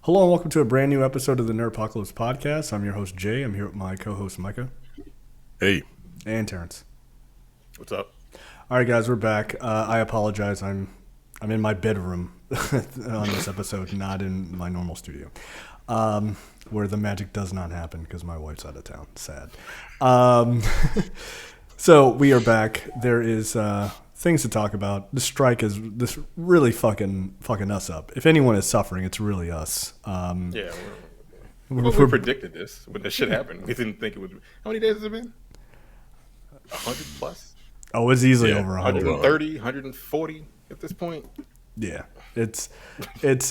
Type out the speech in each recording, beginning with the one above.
Hello and welcome to a brand new episode of the Nerdpocalypse Podcast. I'm your host Jay. I'm here with my co-host Micah. Hey. And Terrence. What's up? All right, guys, we're back. I apologize. I'm in my bedroom on this episode, not in my normal studio, where the magic does not happen because my wife's out of town. Sad. So we are back. There is things to talk about. The strike is this really fucking us up. If anyone is suffering, it's really us. We predicted this when this shit happened. We didn't think it would. How many days has it been? 100 plus? Oh, it's easily over 100. 130, 140 at this point. Yeah, it's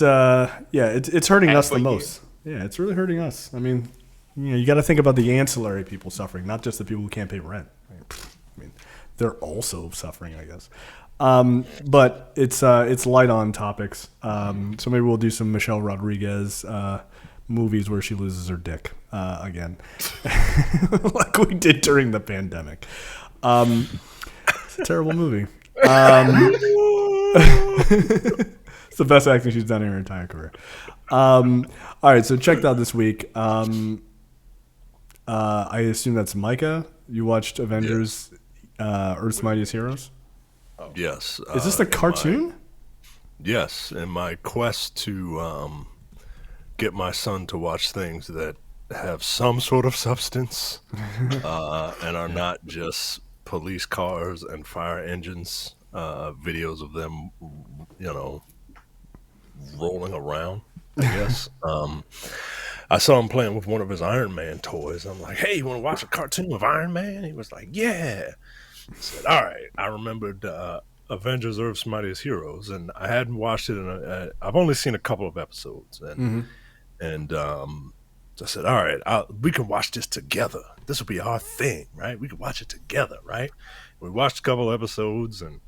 hurting us the most. Yeah, it's really hurting us. I mean, you got to think about the ancillary people suffering, not just the people who can't pay rent. I mean, they're also suffering, I guess. But it's light on topics. So maybe we'll do some Michelle Rodriguez movies where she loses her dick again, like we did during the pandemic. It's a terrible movie. It's the best acting she's done in her entire career. All right, so checked out this week. I assume that's Micah. You watched Avengers, Earth's Mightiest Heroes? Oh. Yes. Is this the cartoon? Yes, in my quest to get my son to watch things that have some sort of substance and are not just police cars and fire engines, videos of them, rolling around, I guess. I saw him playing with one of his Iron Man toys. I'm like, hey, you want to watch a cartoon of Iron Man? He was like, yeah. I said, all right. I remembered Avengers Earth's Mightiest Heroes, and I hadn't watched it. I've only seen a couple of episodes. And I said, all right, we can watch this together. This will be our thing, right? We can watch it together, right? We watched a couple of episodes, and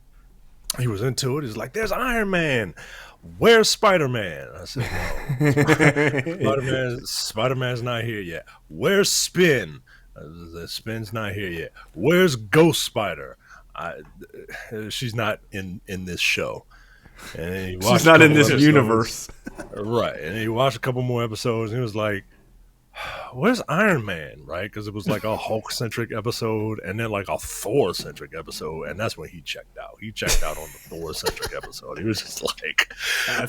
he was into it. He's like, there's Iron Man. Where's Spider-Man? I said, no. Spider-Man's not here yet. Where's Spin? Spin's not here yet. Where's Ghost Spider? She's not in this show. And she's not in this universe. Right. And he watched a couple more episodes, and he was like, where's Iron Man, right? Because it was like a Hulk-centric episode and then like a Thor-centric episode, and that's when he checked out. He checked out on the Thor-centric episode. He was just like,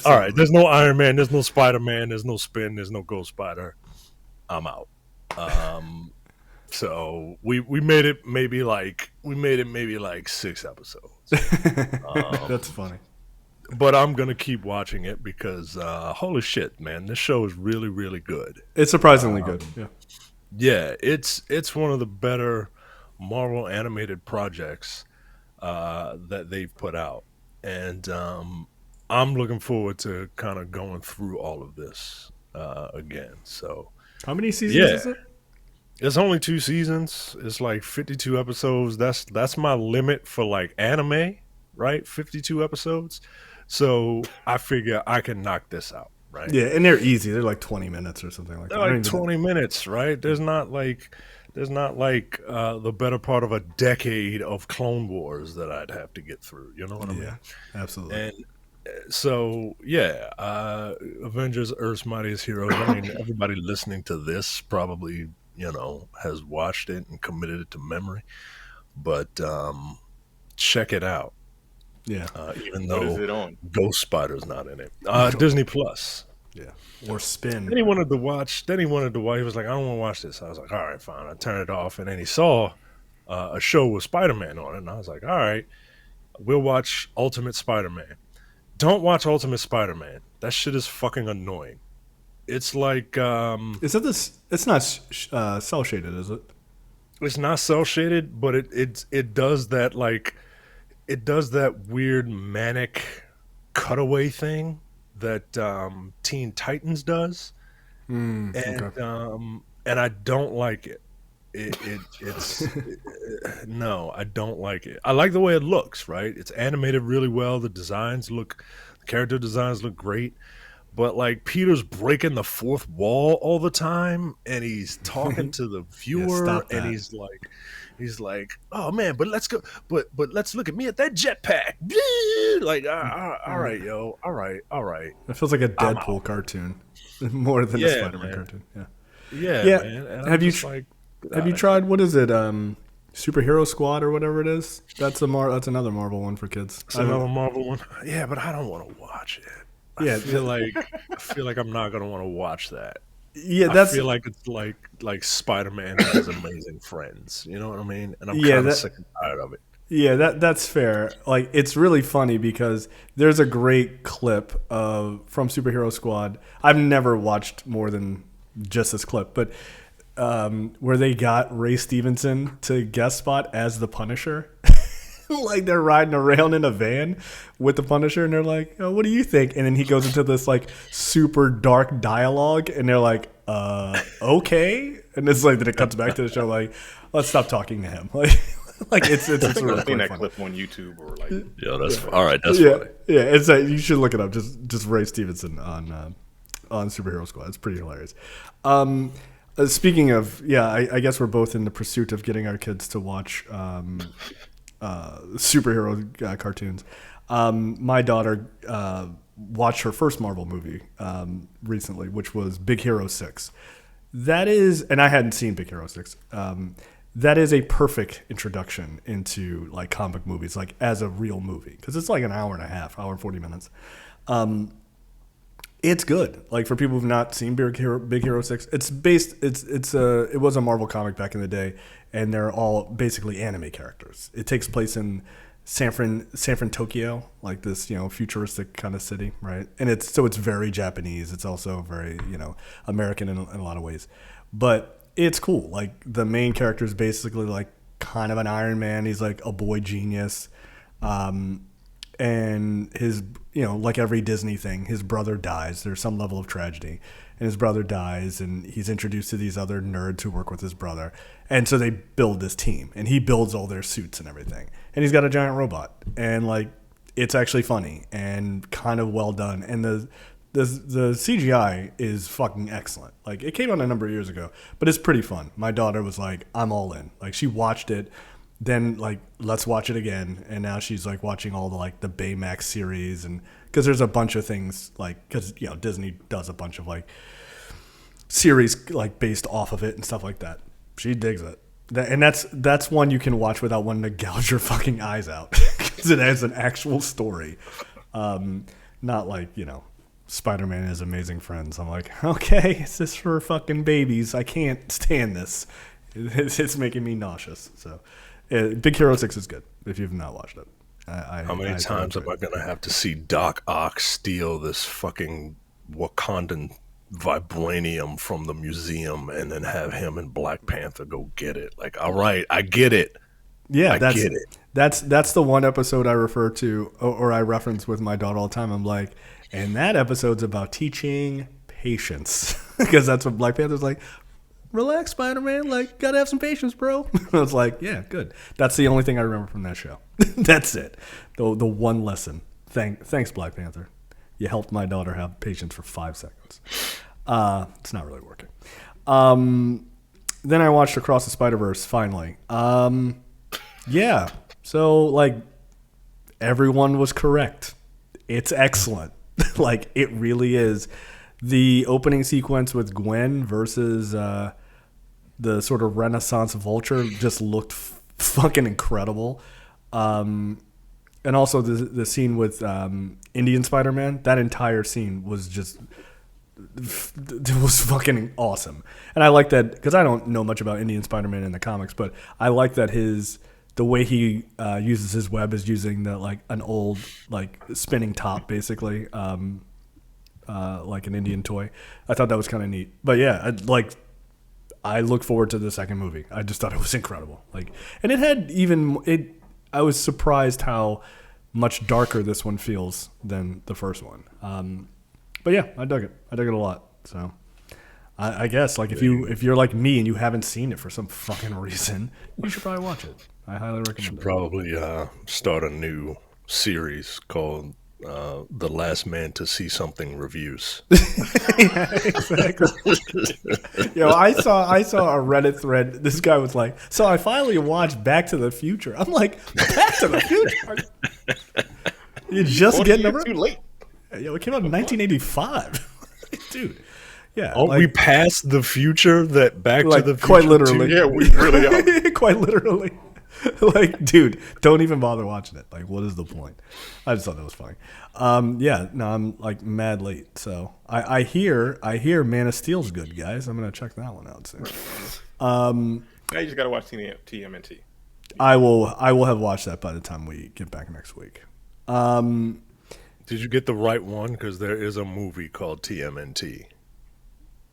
all right, there's no Iron Man, there's no Spider-Man, there's no Spin, there's no Ghost Spider. I'm out. So we made it maybe like 6 episodes. That's funny. But I'm going to keep watching it because, holy shit, man, this show is really, really good. It's surprisingly good, yeah. Yeah, it's one of the better Marvel animated projects that they've put out. And I'm looking forward to kind of going through all of this again. So, how many seasons is it? It's only 2 seasons. It's like 52 episodes. That's my limit for like anime, right? 52 episodes. So I figure I can knock this out, right? Yeah, and they're easy. They're like 20 minutes or something like that. They're like 20 minutes, right? There's not like the better part of a decade of Clone Wars that I'd have to get through. You know what I mean? Yeah, absolutely. And so, yeah, Avengers Earth's Mightiest Heroes. I mean, everybody listening to this probably, has watched it and committed it to memory. But check it out. Yeah, even though what is it on? Ghost Spider's not in it. Disney Plus. Yeah, or Spin. Then he wanted to watch. He was like, I don't want to watch this. I was like, all right, fine. I turned it off, and then he saw a show with Spider-Man on it, and I was like, all right, we'll watch Ultimate Spider-Man. Don't watch Ultimate Spider-Man. That shit is fucking annoying. It's like, is it this? It's not cell shaded, is it? It's not cell shaded, but it does that like. It does that weird manic cutaway thing that Teen Titans does, and I don't like it. No, I don't like it. I like the way it looks. Right, it's animated really well. The character designs look great, but like Peter's breaking the fourth wall all the time, and he's talking to the viewer, and he's like, oh man, but let's go, but let's look at me at that jetpack. Like, all right, yo, all right. That feels like a Deadpool cartoon. more than the Yeah, Spider-Man man. cartoon. Yeah. Yeah, man. And Have I'm you just like, have you tried, what is it? Superhero Squad or whatever it is? That's another Marvel one for kids. It's another Marvel one? Yeah, but I don't want to watch it. Yeah, I feel like I'm not gonna want to watch that. yeah, I that's feel like it's like Spider-Man and his amazing friends. You know what I mean? And I'm Yeah, kind that- of sick and tired of it. Yeah, that's fair. Like, it's really funny because there's a great clip from Superhero Squad. I've never watched more than just this clip, but where they got Ray Stevenson to guest spot as the Punisher. Like, they're riding around in a van with the Punisher, and they're like, "Oh, what do you think?" And then he goes into this like super dark dialogue, and they're like, okay. And it's like, then it cuts back to the show, like, let's stop talking to him. Like it's I think really I've seen that funny. clip on YouTube or like. Yeah, that's all right. That's Yeah, funny. yeah. It's you should look it up. Just Ray Stevenson on Superhero Squad. It's pretty hilarious. Speaking of, I guess we're both in the pursuit of getting our kids to watch superhero cartoons. My daughter watched her first Marvel movie recently, which was Big Hero 6. That is, and I hadn't seen Big Hero 6. That is a perfect introduction into like comic movies, like as a real movie, because it's like an hour and a half, hour and 40 minutes. It's good. Like, for people who've not seen Big Hero 6, it was a Marvel comic back in the day, and they're all basically anime characters. It takes place in San Fran, Tokyo, like this, futuristic kind of city, right? And it's very Japanese. It's also very, American in a lot of ways. But it's cool. Like, the main character is basically like kind of an Iron Man. He's like a boy genius. And his, like every Disney thing, his brother dies. There's some level of tragedy, and his brother dies, and he's introduced to these other nerds who work with his brother. And so they build this team, and he builds all their suits and everything. And he's got a giant robot, and like, it's actually funny and kind of well done. And the CGI is fucking excellent. Like, it came out a number of years ago, but it's pretty fun. My daughter was like, I'm all in. Like, she watched it. Then, like, let's watch it again. And now she's like watching all the Baymax series, and because there's a bunch of things, like, because Disney does a bunch of like series like based off of it and stuff like that. She digs it, and that's one you can watch without wanting to gouge your fucking eyes out, because it has an actual story, not like Spider-Man and His Amazing Friends. I'm like, okay, it's this for fucking babies. I can't stand this. It's making me nauseous. So. Big Hero 6 is good if you've not watched it. How many times am I going to have to see Doc Ock steal this fucking Wakandan vibranium from the museum and then have him and Black Panther go get it? Like, all right, I get it. Yeah, I get it. That's the one episode I refer to, or I reference with my daughter all the time. I'm like, and that episode's about teaching patience, because that's what Black Panther's like. Relax, Spider-Man. Like, gotta have some patience, bro. I was like, yeah, good. That's the only thing I remember from that show. That's it. The one lesson. Thanks, Black Panther. You helped my daughter have patience for 5 seconds. It's not really working. Then I watched Across the Spider-Verse, finally. Yeah. So, like, everyone was correct. It's excellent. Like, it really is. The opening sequence with Gwen versus the sort of Renaissance Vulture just looked fucking incredible. And also the scene with Indian Spider-Man, that entire scene was just, it was fucking awesome. And I like that, because I don't know much about Indian Spider-Man in the comics, but I like that the way he uses his web is using an old spinning top, basically. Like an Indian toy. I thought that was kind of neat. But yeah, I look forward to the second movie. I just thought it was incredible. And it had I was surprised how much darker this one feels than the first one. But yeah, I dug it. I dug it a lot. So I guess if you're like me and you haven't seen it for some fucking reason, you should probably watch it. I highly recommend Should it. probably start a new series called The Last Man to See Something Reviews. Yeah, exactly. I saw a Reddit thread. This guy was like, "So I finally watched Back to the Future." I'm like, "Back to the Future? You're just getting over too late." It came out in 1985, dude. Yeah, Oh, we passed the future that Back to the Future. Quite literally. Yeah, we really are. Quite literally. Like, dude, don't even bother watching it. Like, what is the point? I just thought that was funny. Yeah, no, I'm like mad late. So I hear Man of Steel's good, guys. I'm gonna check that one out soon. Now you just gotta watch TMNT. I will have watched that by the time we get back next week. Did you get the right one? Because there is a movie called TMNT.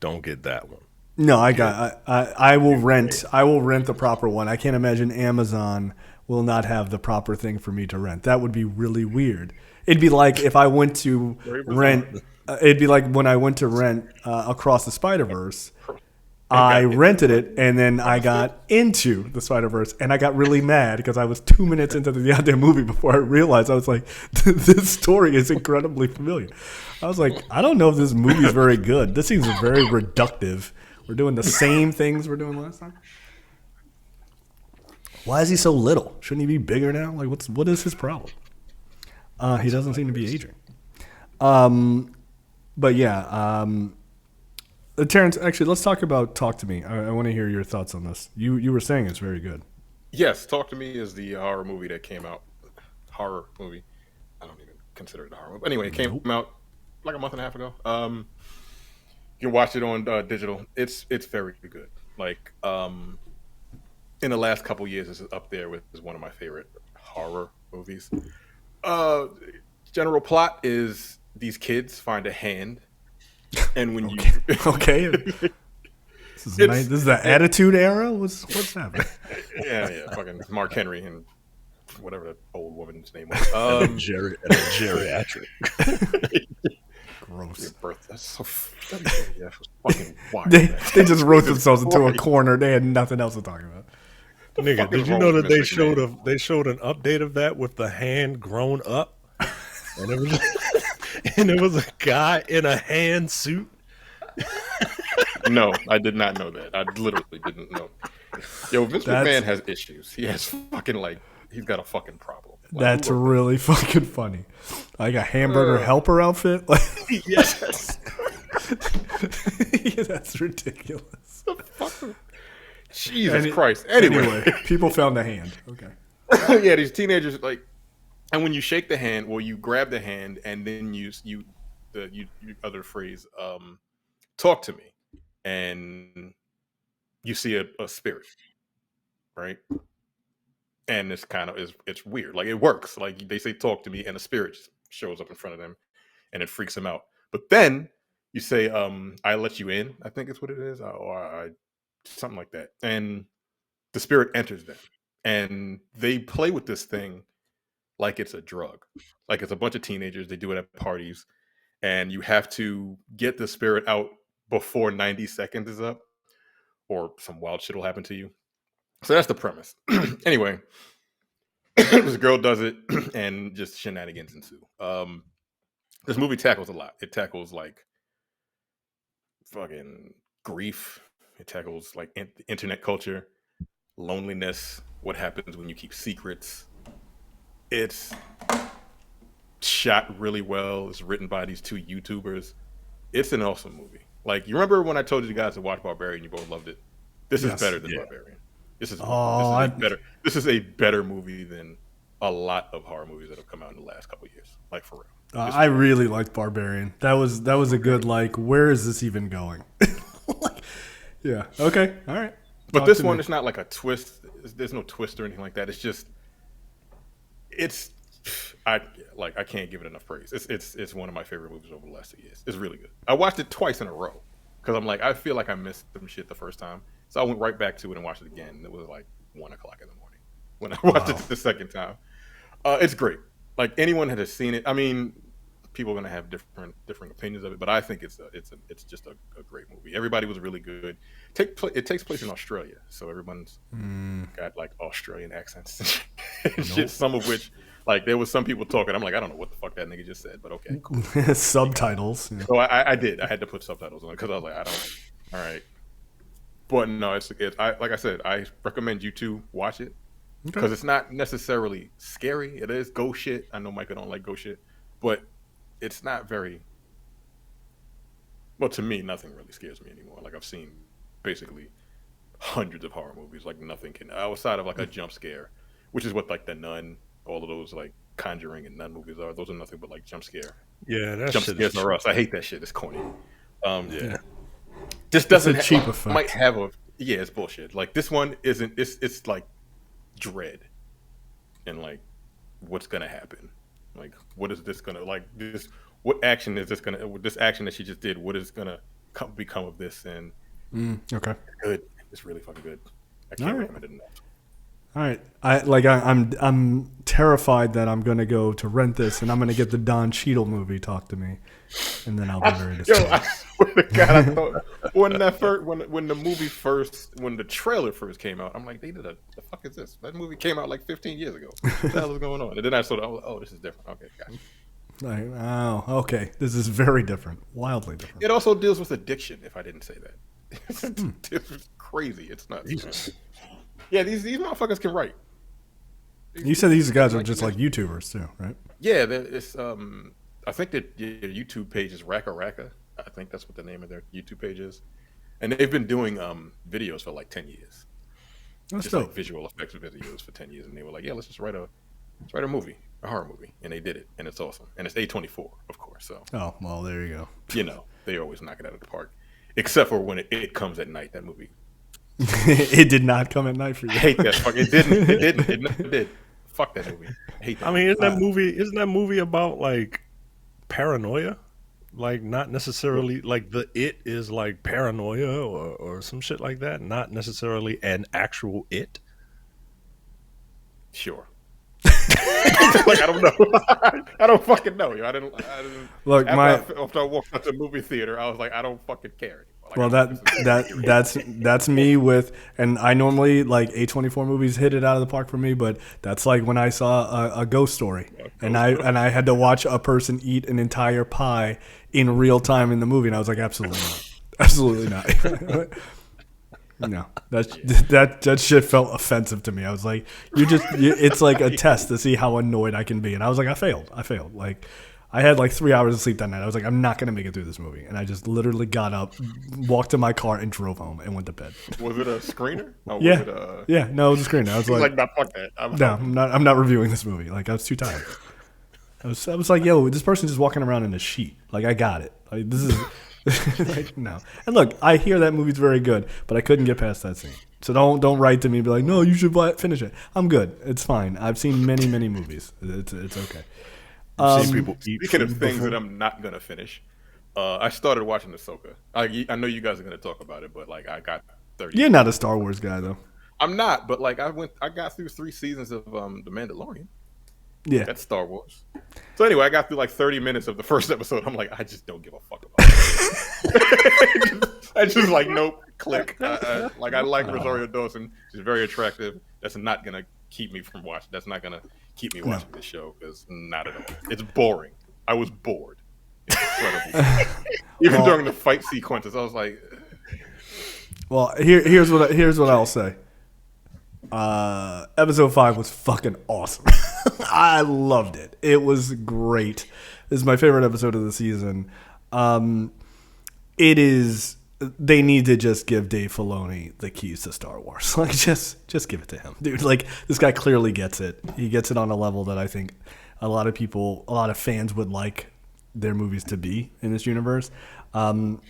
Don't get that one. No, I will rent the proper one. I can't imagine Amazon will not have the proper thing for me to rent. That would be really weird. It'd be like if I went to rent. It'd be like when I went to rent Across the Spider-Verse. I rented it, and then I got into the Spider-Verse, and I got really mad because I was 2 minutes into the goddamn movie before I realized I was like, this story is incredibly familiar. I was like, I don't know if this movie is very good. This seems very reductive. We're doing the same things we're doing last time. Why is he so little? Shouldn't he be bigger now? Like, what is his problem? He doesn't seem to be aging. But yeah, Terrence, actually, let's talk about Talk to Me. I want to hear your thoughts on this. You were saying it's very good. Yes, Talk to Me is the horror movie that came out. Horror movie. I don't even consider it a horror movie. Anyway, it came out like a month and a half ago. You can watch it on digital. It's very good. Like in the last couple years, this is up there with one of my favorite horror movies. General plot is these kids find a hand, and when this is the Attitude Era. What's happening? yeah, fucking Mark Henry and whatever that old woman's name was. Geriatric. Gross. That's so fucking wild. They just wrote themselves into a corner. They had nothing else to talk about. Nigga, did you know that they showed an update of that with the hand grown up, and it was a guy in a hand suit? No, I did not know that. I literally didn't know. Yo, Vince McMahon has issues. He has fucking he's got a fucking problem. That's really fucking funny. Like a hamburger helper outfit. Yes. Yeah, that's ridiculous. Jesus Christ. Anyway, people found a hand. Okay. Yeah, these teenagers and when you shake the hand, well, you grab the hand and then use the other phrase, talk to me, and you see a spirit, right? And it's it's weird. Like, it works. Like, they say talk to me, and a spirit shows up in front of them, and it freaks them out. But then you say, I let you in, I think it's what it is, or something like that. And the spirit enters them, and they play with this thing like it's a drug. Like, it's a bunch of teenagers. They do it at parties, and you have to get the spirit out before 90 seconds is up, or some wild shit will happen to you. So that's the premise. Anyway, this girl does it, and just shenanigans ensue. This movie tackles a lot. It tackles fucking grief. It tackles internet culture, loneliness, what happens when you keep secrets. It's shot really well. It's written by these two YouTubers. It's an awesome movie. Like, you remember when I told you guys to watch Barbarian? You both loved it. This is better than Barbarian. This is better. This is a better movie than a lot of horror movies that have come out in the last couple of years. Like, for real. I really liked Barbarian. That was a good, where is this even going? Yeah. Okay. All right. But this one, it's not like a twist. There's no twist or anything like that. It's just, I can't give it enough praise. It's one of my favorite movies over the last 2 years. It's really good. I watched it twice in a row because I'm like, I feel like I missed some shit the first time. So I went right back to it and watched it again. And it was 1 o'clock in the morning when I watched it the second time. It's great. Like, anyone that has seen it, I mean, people are gonna have different opinions of it, but I think it's just a great movie. Everybody was really good. It takes place in Australia, so everyone's got Australian accents and shit. Some of which, there was some people talking. I'm like, I don't know what the fuck that nigga just said, but okay, cool. Subtitles. Yeah. So I did. I had to put subtitles on it because I was like, I don't. All right, but no, like I said, I recommend you to watch it because it's not necessarily scary. It is ghost shit. I know Micah don't like ghost shit, but it's not very Well, to me, nothing really scares me anymore. Like I've seen basically hundreds of horror movies. Like nothing can outside of like a jump scare, which is what like The Nun, all of those like Conjuring and Nun movies are. Those are nothing but like jump scare. Yeah, that Jump shit scares is are us. I hate that shit. It's corny. yeah. This doesn't a cheap like, effect. might have a it's bullshit. Like this one isn't. It's like dread and like what's gonna happen. Like what is this gonna like this? What action is this gonna? This action that she just did. What is gonna become of this? And Okay. it's good. It's really fucking good. I can't All right. recommend it enough. All right. I'm terrified that I'm gonna go to rent this and I'm gonna get the Don Cheadle movie Talk to Me, and then I'll be very Yo, disappointed. I swear to God, I thought when the movie when the trailer first came out, I'm like, the fuck is this? That movie came out like 15 years ago. What the hell is going on? And then I saw, oh, this is different. Okay, gotcha. Like, oh, okay. This is very different. Wildly different. It also deals with addiction. If I didn't say that, it's crazy. It's nuts. Jesus. Yeah, these motherfuckers can write. You said these guys are just like YouTubers too, right? Yeah, it's I think that your YouTube page is Raka Raka. I think that's what the name of their YouTube page is, and they've been doing videos for like 10 years. That's Just dope. like visual effects videos for 10 years, and they were like, yeah, let's write a movie, a horror movie, and they did it, and it's awesome, and it's A24, of course. So Oh, well, there you go. they always knock it out of the park, except for when it comes at night. That movie, It did not come at night for you. I hate that fuck. It didn't. It never did. Fuck that movie. I hate that. I mean, isn't that movie about like paranoia? Like not necessarily like it is like paranoia or some shit like that. Not necessarily an actual it. Sure. Like I don't know. I don't fucking know. I didn't. Look, after I walked out the movie theater, I was like, I don't fucking care anymore. Like, well, that's me with, and I normally like A24 movies hit it out of the park for me, but that's like when I saw a Ghost Story, and I had to watch a person eat an entire pie in real time in the movie, and I was like, absolutely not, absolutely not. No, that shit felt offensive to me. I was like, it's like a test to see how annoyed I can be, and I was like, I failed. Like, I had like 3 hours of sleep that night. I was like, I'm not gonna make it through this movie, and I just literally got up, walked to my car, and drove home and went to bed. Was it a screener? Or Yeah, was it yeah, no, it was a screener. I was like, nah, fuck that. I'm not reviewing this movie. Like, I was too tired. I was like, yo, this person's just walking around in a sheet. Like, I got it. Like, this is like, no. And look, I hear that movie's very good, but I couldn't get past that scene. So don't write to me and be like, no, you should finish it. I'm good. It's fine. I've seen many movies. It's okay. Seen people eat Speaking of food things before. that I'm not gonna finish, I started watching Ahsoka. I know you guys are gonna talk about it, but like I got 30. You're not a Star Wars guy, though. I'm not, but like I got through 3 seasons of The Mandalorian. Yeah. That's Star Wars. So anyway, I got through like 30 minutes of the first episode. I'm like, I just don't give a fuck about it. I just like, nope, click. Like I like Rosario Dawson. She's very attractive. That's not gonna keep me from watching. That's not gonna keep me watching this show because not at all. It's boring. I was bored. Incredibly. Even during the fight sequences, I was like, Well, here's what I'll say. Episode 5 was fucking awesome. I loved it. It was great. This is my favorite episode of the season. It is. They need to just give Dave Filoni the keys to Star Wars. Like, just give it to him, dude. Like, this guy clearly gets it. He gets it on a level that I think a lot of fans would like their movies to be in this universe. And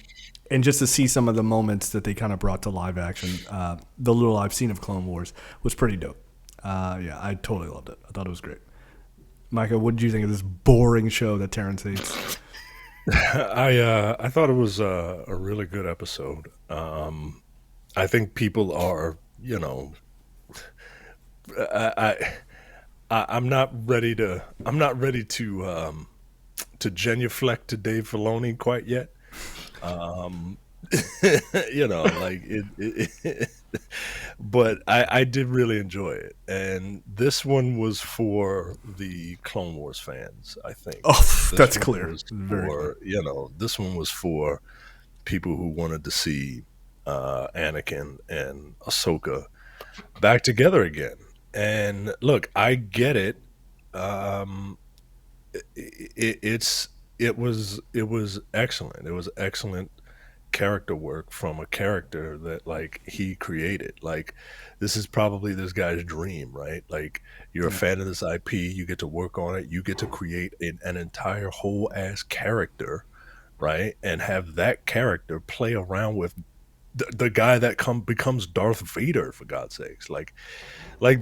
just to see some of the moments that they kind of brought to live action, the little I've seen of Clone Wars was pretty dope. Yeah, I totally loved it. I thought it was great. Micah, what did you think of this boring show that Terrence hates? I thought it was a really good episode. I think people are, I'm not ready to genuflect to Dave Filoni quite yet. Like it but I did really enjoy it, and this one was for the Clone Wars fans, I think. Oh, that's clear. This one was for people who wanted to see Anakin and Ahsoka back together again. And look, I get it. It was excellent. It was excellent character work from a character that like he created. Like this is probably this guy's dream, right? Like you're a fan of this IP, you get to work on it, you get to create an entire whole ass character, right? And have that character play around with the guy that becomes Darth Vader, for God's sakes. Like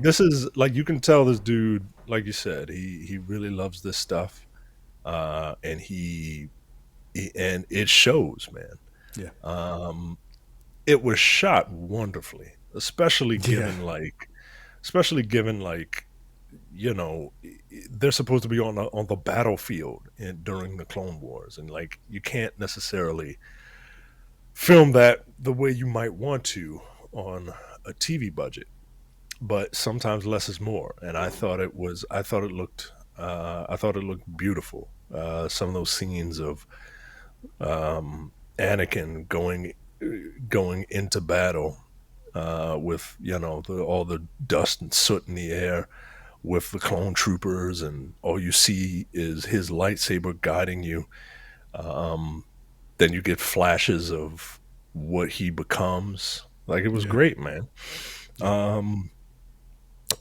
this is like, you can tell this dude, like you said, he really loves this stuff, and and it shows, man. Yeah. It was shot wonderfully, especially Yeah. given like, you know, they're supposed to be on the battlefield during the Clone Wars, and like you can't necessarily film that the way you might want to on a TV budget, but sometimes less is more. And I thought it looked beautiful. Some of those scenes of Anakin going into battle, with, you know, all the dust and soot in the air, with the clone troopers, and all you see is his lightsaber guiding you. Then you get flashes of what he becomes. Like it was great, man.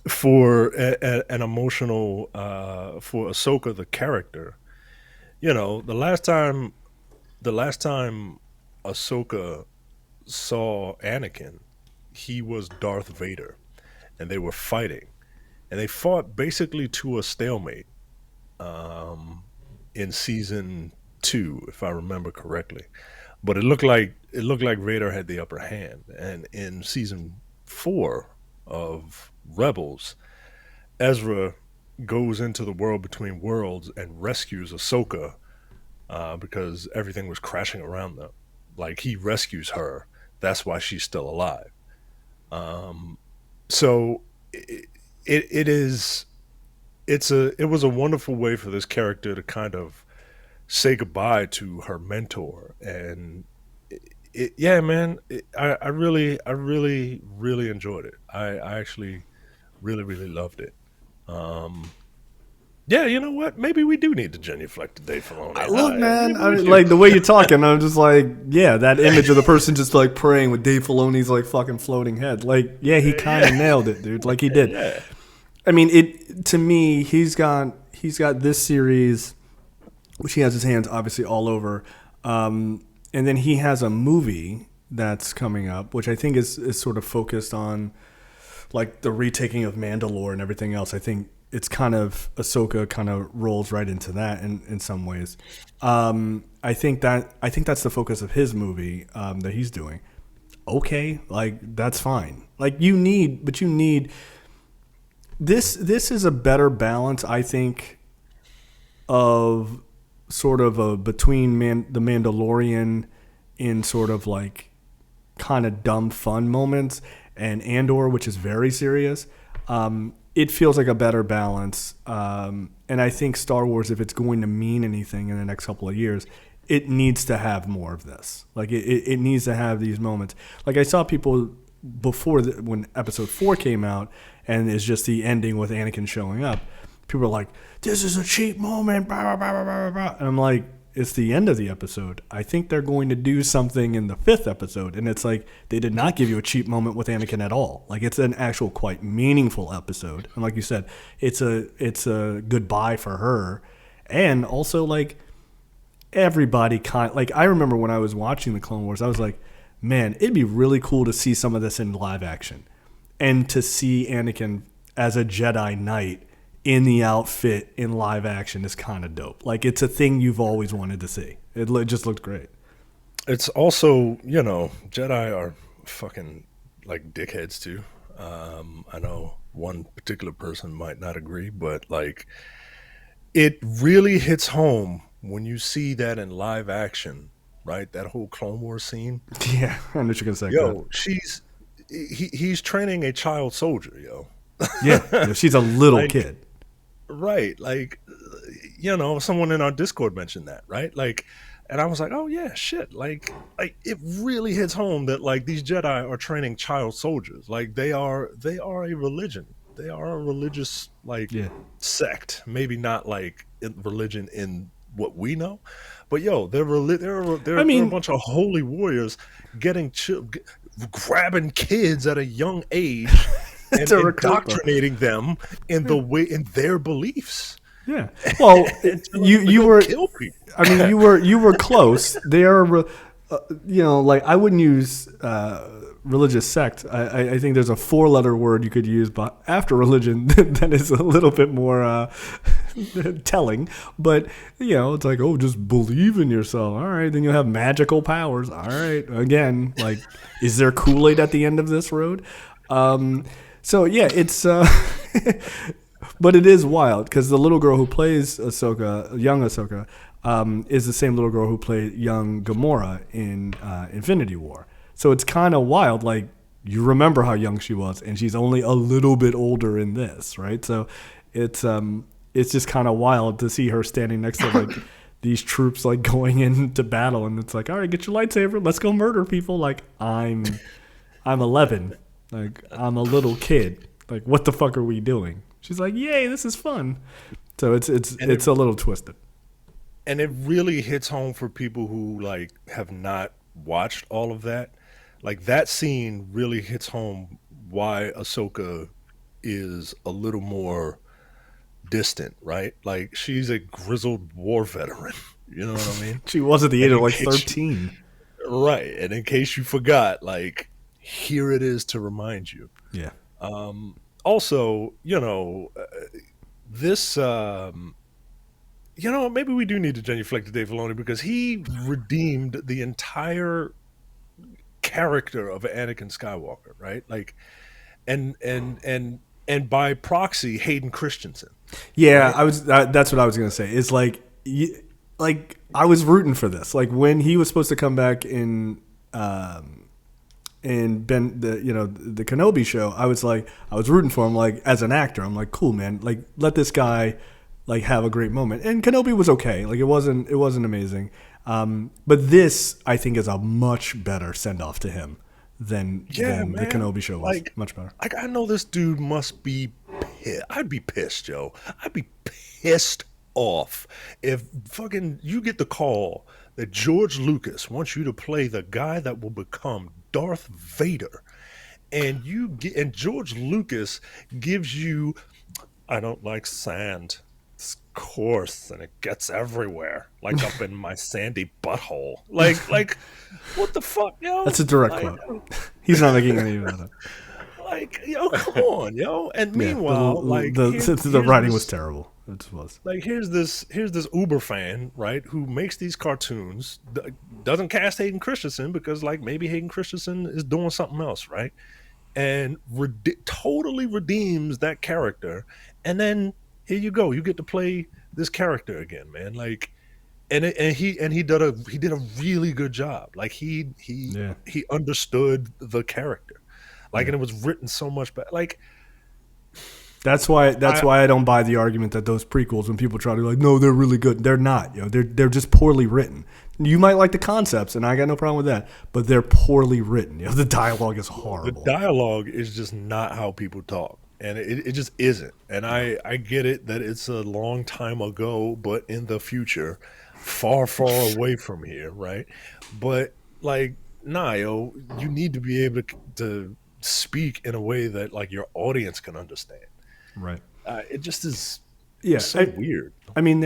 For an emotional, for Ahsoka the character, you know, the last time Ahsoka saw Anakin, he was Darth Vader, and they were fighting, and they fought basically to a stalemate, in season 2, if I remember correctly. But it looked like Vader had the upper hand, and in season 4 of Rebels, Ezra goes into the world between worlds and rescues Ahsoka, because everything was crashing around them. Like he rescues her. That's why she's still alive. So it was a wonderful way for this character to kind of say goodbye to her mentor. And yeah, man, I really enjoyed it. I actually really loved it. Yeah, you know what? Maybe we do need to genuflect today, Filoni. Look, man, I mean, like the way you're talking, I'm just like, yeah, that image of the person just like praying with Dave Filoni's like fucking floating head. Like, yeah, he kind of nailed it, dude. Like he did. Yeah. I mean, it to me, he's got this series, which he has his hands obviously all over, and then he has a movie that's coming up, which I think is sort of focused on like the retaking of Mandalore and everything else. I think it's kind of Ahsoka kind of rolls right into that in some ways. I think that's the focus of his movie that he's doing. Okay, like that's fine. Like you need this is a better balance, I think, of sort of a between the Mandalorian in sort of like kind of dumb fun moments and Andor, which is very serious. It feels like a better balance. And I think Star Wars, if it's going to mean anything in the next couple of years, it needs to have more of this. Like it needs to have these moments. Like I saw people before when episode 4 came out and it's just the ending with Anakin showing up. People are like, this is a cheap moment. Blah, blah, blah, blah, blah. And I'm like, it's the end of the episode. I think they're going to do something in the 5th episode. And it's like, they did not give you a cheap moment with Anakin at all. Like it's an actual quite meaningful episode. And like you said, it's a goodbye for her. And also like everybody like I remember when I was watching the Clone Wars, I was like, man, it'd be really cool to see some of this in live action. And to see Anakin as a Jedi Knight in the outfit in live action is kind of dope. Like it's a thing you've always wanted to see. It just looked great. It's also, you know, Jedi are fucking like dickheads too. I know one particular person might not agree, but like it really hits home when you see that in live action, right? That whole Clone Wars scene. Yeah, I know what you're gonna say. Yo, he's training a child soldier, yo. Yeah, she's a little kid. Right, like, you know, someone in our Discord mentioned that, right? Like, and I was like, oh yeah, shit. Like it really hits home that like these Jedi are training child soldiers. Like they are a religion. They are a religious like sect. Maybe not like religion in what we know, But yo, there are a bunch of holy warriors grabbing kids at a young age and indoctrinating them in their beliefs. Yeah. Well, you were kill people. I mean, you were close. They are, like I wouldn't use religious sect. I think there's a 4-letter word you could use, but after religion that is a little bit more telling. But it's like, oh, just believe in yourself. All right, then you'll have magical powers. All right, again, like, is there Kool-Aid at the end of this road? So yeah, it's. But it is wild because the little girl who plays Ahsoka, young Ahsoka, is the same little girl who played young Gamora in Infinity War. So it's kind of wild. Like, you remember how young she was, and she's only a little bit older in this, right? So it's just kind of wild to see her standing next to like these troops like going into battle, and it's like, all right, get your lightsaber, let's go murder people. Like, I'm 11, like I'm a little kid. Like, what the fuck are we doing? She's like, yay, this is fun. So it's a little twisted. And it really hits home for people who like have not watched all of that. Like, that scene really hits home why Ahsoka is a little more distant, right? Like, she's a grizzled war veteran. You know what I mean? She was at the age of like 13. Right. And in case you forgot, like, here it is to remind you. Yeah. Also, this, maybe we do need to genuflect to Dave Filoni because he redeemed the entire character of Anakin Skywalker, right? Like, and by proxy, Hayden Christensen. Yeah, right? That's what I was gonna say. It's like, I was rooting for this. Like, when he was supposed to come back in the Kenobi show, I was rooting for him, like, as an actor. I'm like, cool, man, like, let this guy like have a great moment. And Kenobi was okay. Like, it wasn't amazing. But this, I think, is a much better send off to him than the Kenobi show was. Like, much better. Like, I know this dude must be pissed. I'd be pissed, Joe. I'd be pissed off if fucking you get the call that George Lucas wants you to play the guy that will become Darth Vader, and George Lucas gives you, I don't like sand. It's coarse and it gets everywhere, like up in my sandy butthole. Like, what the fuck, yo? That's a direct quote. He's not making any of that. Like, yo, come on, yo. And meanwhile, the writing was terrible. It was. Like, here's this Uber fan, right, who makes these cartoons, doesn't cast Hayden Christensen because, like, maybe Hayden Christensen is doing something else, right? And totally redeems that character, and then here you go, you get to play this character again, man. Like, and he did a really good job. Like, he understood the character, like, and it was written so much better. Like, that's why I don't buy the argument that those prequels, when people try to, like, no, they're really good. They're not. They're just poorly written. You might like the concepts, and I got no problem with that, but they're poorly written. The dialogue is horrible. The dialogue is just not how people talk, and it just isn't. And I get it that it's a long time ago, but in the future, far, far away from here, right? But, like, you need to be able to speak in a way that, like, your audience can understand. Right. It just is so weird. I mean,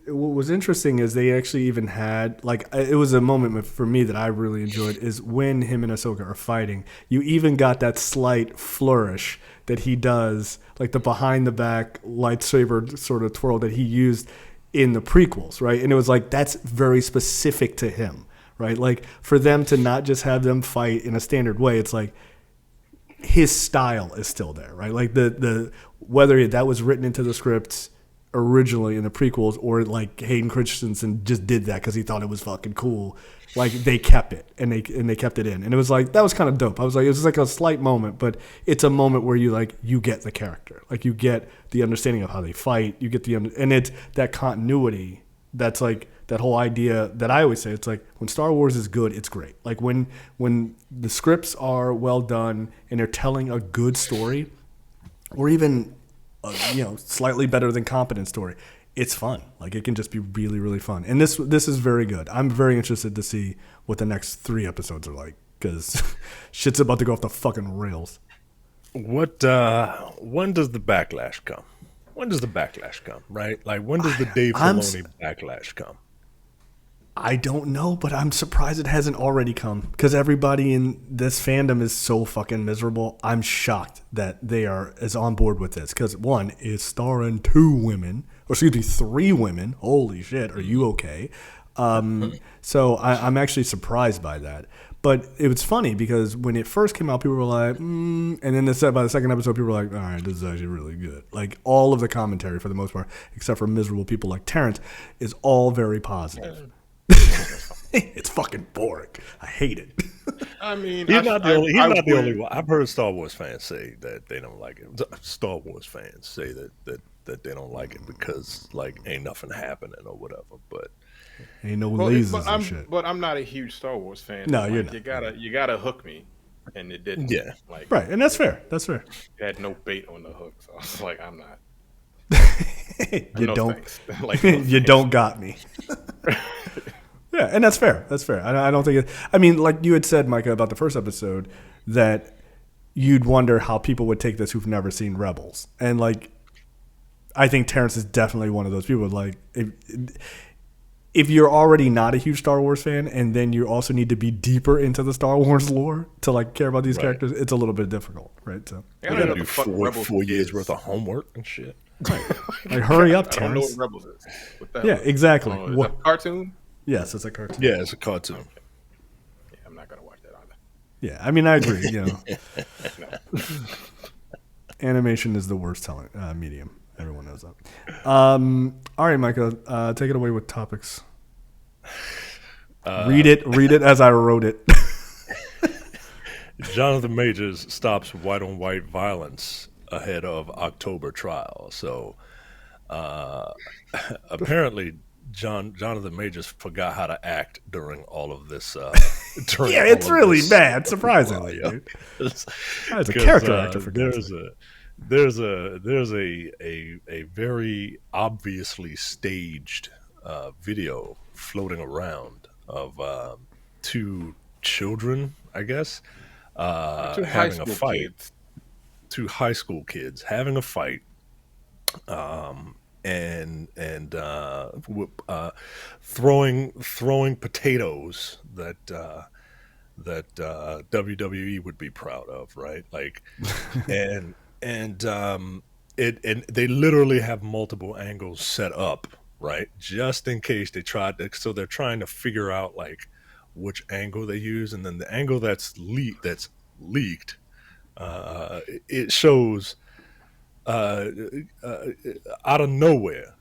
what was interesting is they actually even had, like, it was a moment for me that I really enjoyed, is when him and Ahsoka are fighting. You even got that slight flourish that he does, like the behind the back lightsaber sort of twirl that he used in the prequels, right? And it was like, that's very specific to him, right? Like, for them to not just have them fight in a standard way, it's like his style is still there, right? Like, the whether that was written into the script originally in the prequels, or like Hayden Christensen just did that because he thought it was fucking cool. Like, they kept it and they kept it in, and it was like, that was kind of dope. I was like, it was like a slight moment, but it's a moment where you get the character, like, you get the understanding of how they fight, you get and it's that continuity. That's like that whole idea that I always say. It's like, when Star Wars is good, it's great. Like, when the scripts are well done and they're telling a good story, or even slightly better than competent story, it's fun. Like it can just be really, really fun. And this is very good. I'm very interested to see what the next 3 episodes are like because shit's about to go off the fucking rails. When does the backlash come? When does the backlash come? Right? Like when does the Dave Filoni backlash come? I don't know, but I'm surprised it hasn't already come because everybody in this fandom is so fucking miserable. I'm shocked that they are as on board with this because 1 is starring 2 women, or excuse me, 3 women. Holy shit, are you okay? So I'm actually surprised by that. But it was funny because when it first came out, people were like, and then by the second episode, people were like, all right, this is actually really good. Like all of the commentary for the most part, except for miserable people like Terrence, is all very positive. It's fucking boring. I hate it. I mean, He's not the only one. I've heard Star Wars fans say that they don't like it. Star Wars fans say that they don't like it because like ain't nothing happening or whatever. But ain't no lasers and shit. But I'm not a huge Star Wars fan. No, like, you're not. You gotta hook me, and it didn't. Yeah, like right, and that's fair. That's fair. It had no bait on the hook, so I was like, I'm not. You no don't. Like, you don't got me. Yeah, and that's fair. That's fair. I don't think it. I mean, like you had said, Micah, about the first episode, that you'd wonder how people would take this who've never seen Rebels, and like, I think Terrence is definitely one of those people. Like, if you're already not a huge Star Wars fan, and then you also need to be deeper into the Star Wars lore to like care about these characters, it's a little bit difficult, right? So you gotta do 4 years worth of homework and shit. Right. Like, hurry up, I don't know Terrence. what Rebels is. What the Yeah, hell? exactly. Is that a cartoon? Yes, it's a cartoon. Yeah, it's a cartoon. Yeah, I'm not gonna watch that either. Yeah, I mean, I agree. You know, animation is the worst medium. Everyone knows that. All right, Micah, take it away with topics. Read it as I wrote it. Jonathan Majors stops white-on-white violence ahead of October trial. So apparently Jonathan Majors forgot how to act during all of this. Yeah, it's really bad, surprisingly. Dude. As a character actor, for there's a very obviously staged video floating around of 2 children, I guess, having a fight. 2 high school kids having a fight, and throwing potatoes that WWE would be proud of, right? Like, and they literally have multiple angles set up, right, just in case they tried to. So they're trying to figure out like which angle they use, and then the angle that's leaked. It shows out of nowhere,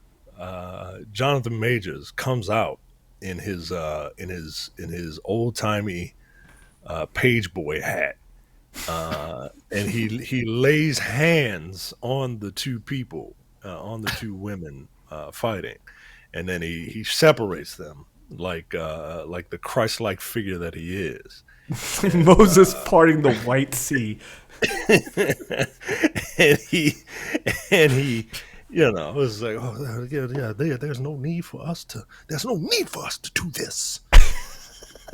Jonathan Majors comes out in his old timey page boy hat, and he lays hands on the 2 people, on the 2 women fighting, and then he separates them like the Christ-like figure that he is. Moses parting the White Sea. and he was like, oh yeah, there's no need for us to do this.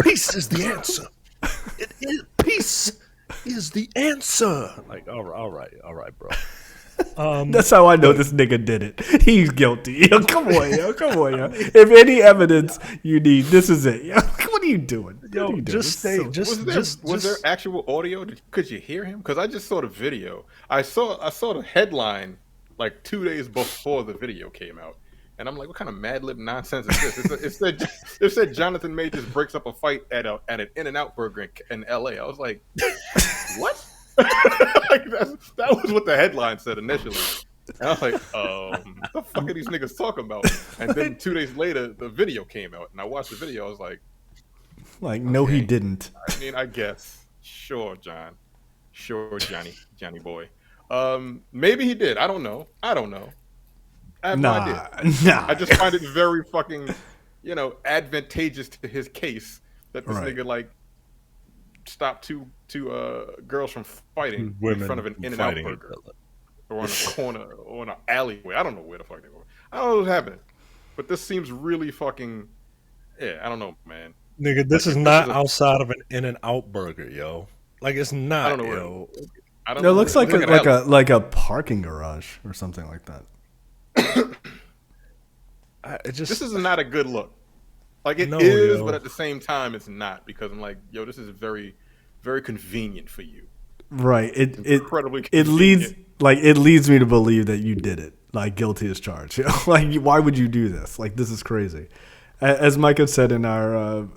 Peace is the answer. Peace is the answer. Like, all right, bro. That's how I know this nigga did it. He's guilty. Yo, come on, yo. If any evidence you need, this is it. Yo, what are you doing? Yo, just stay. Was there actual audio? Could you hear him? Because I just saw the video. I saw the headline like 2 days before the video came out, and I'm like, what kind of Mad Lib nonsense is this? It said Jonathan Majors breaks up a fight at an In-N-Out burger in L.A. I was like, what? Like that was what the headline said initially. And I was like, what the fuck are these niggas talking about? And then 2 days later, the video came out, and I watched the video. I was like, no, he didn't. I mean, I guess. Sure, John. Sure, Johnny boy. Maybe he did. I don't know. I have no idea. I just find it very fucking, advantageous to his case that this nigga like stopped two girls from fighting in front of an In-N-Out burger. or on a corner or in an alleyway. I don't know where the fuck they were. I don't know what's happening, but this seems really fucking. Yeah, I don't know, man. Nigga, this is not outside of an In-N-Out burger, yo. Like it's not, I don't know yo. I don't It know. looks like a parking garage or something like that. This is not a good look. Like it is, yo. but at the same time, it's not because I'm like, yo, this is very, very convenient for you. Right. Incredibly it leads me to believe that you did it. Like guilty as charged. Like why would you do this? Like this is crazy. As Mike had said in our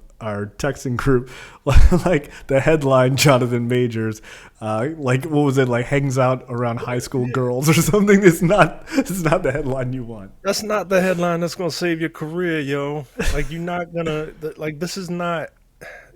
texting group, like the headline, Jonathan Majors, like what was it, like hangs out around high school girls or something. It's not the headline you want. That's not the headline that's gonna save your career, yo. Like you're not gonna like this is not,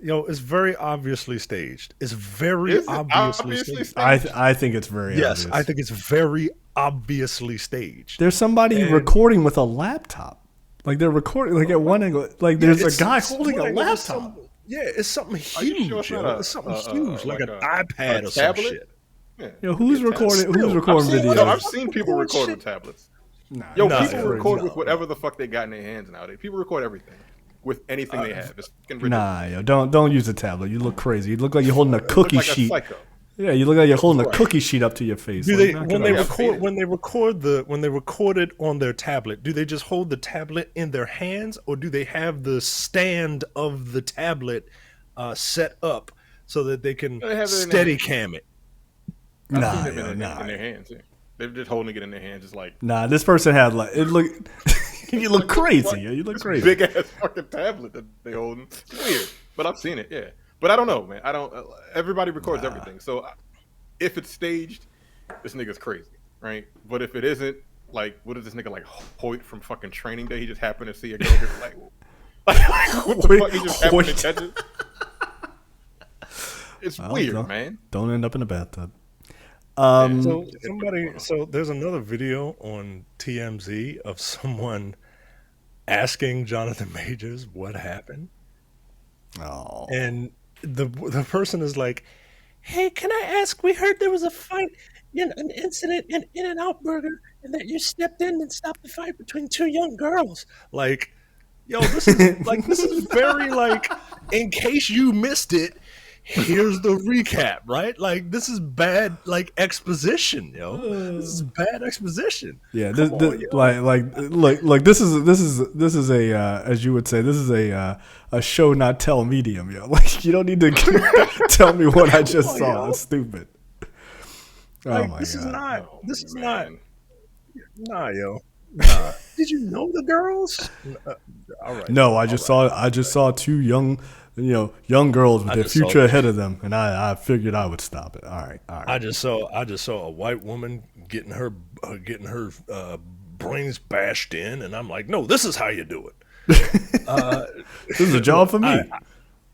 yo. It's very obviously staged. It's very obviously staged. I think it's very obvious. I think it's very obviously staged. There's somebody recording with a laptop. Like they're recording, like at one angle, like there's a guy holding a laptop. It's something huge. Sure it's something huge, like an iPad or some tablet? shit. Yeah. You know, who's recording videos? I've seen people record with tablets. People record with whatever the fuck they got in their hands nowadays. People record everything with anything they have. It's fucking ridiculous. Don't use a tablet. You look crazy. You look like you're holding a cookie sheet. Yeah, you look like you're holding a cookie sheet up to your face. Do when they record it on their tablet, do they just hold the tablet in their hands, or do they have the stand of the tablet set up so that they can steady cam it? In their hands. Yeah. They're just holding it in their hands, just like. Nah, this person had like it look. You look crazy. You look crazy. Big ass fucking tablet that they holding. It's weird, but I've seen it. Yeah. But I don't know, man. Everybody records everything. So if it's staged, this nigga's crazy, right? But if it isn't, like, what is this nigga like Hoyt from fucking Training Day? He just happened to see a girl get like what the fuck? He just happened to catch it. It's weird, man. Don't end up in a bathtub. So there's another video on TMZ of someone asking Jonathan Majors what happened. Oh. And the person is like, "Hey, can I ask? We heard there was a fight, an incident in In-N-Out Burger, and that you stepped in and stopped the fight between two young girls." Like, yo, this is very like, in case you missed it, here's the recap, right? Like, this is bad, like exposition, yo. This is bad exposition. Yeah, this is a as you would say, this is a show not tell medium, yo. Like, you don't need to tell me what I just saw. It's stupid. Like, this is not. Nah, yo. Nah. Did you know the girls? All right. No, I just saw two young girls with their future ahead of them, and I figured I would stop it. All right. I just saw a white woman getting her brains bashed in, and I'm like, no, this is how you do it. This is a job for me.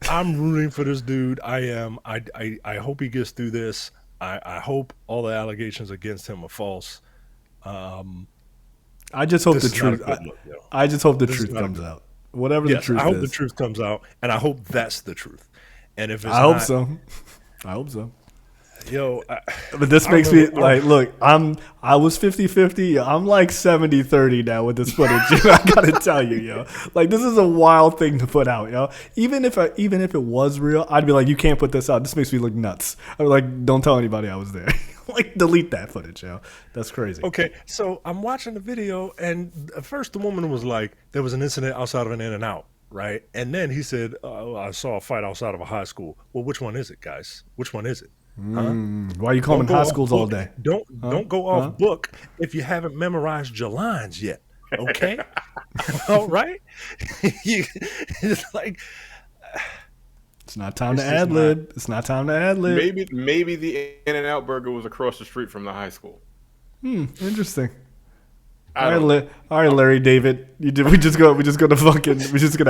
I'm rooting for this dude. I am. I hope he gets through this. I hope all the allegations against him are false. I just hope the truth. I just hope the truth comes out. Whatever the truth is. I hope the truth comes out, and I hope that's the truth. And if it's I hope so. Yo, but this makes me like, look, I was 50-50. I'm like 70-30 now with this footage. I gotta tell you, yo, like this is a wild thing to put out, yo. Even if it was real, I'd be like, you can't put this out. This makes me look nuts. I'm like, don't tell anybody I was there. Like, delete that footage, yo. That's crazy. Okay, so I'm watching the video, and at first the woman was like, there was an incident outside of an In-N-Out, right? And then he said, I saw a fight outside of a high school. Well, which one is it, guys? Which one is it? Why are you calling high schools all day? Don't go off book if you haven't memorized your lines yet. Okay, all right. It's like it's not time to ad lib. It's not time to ad lib. Maybe the In-N-Out Burger was across the street from the high school. Interesting. All right, Larry David. We just gonna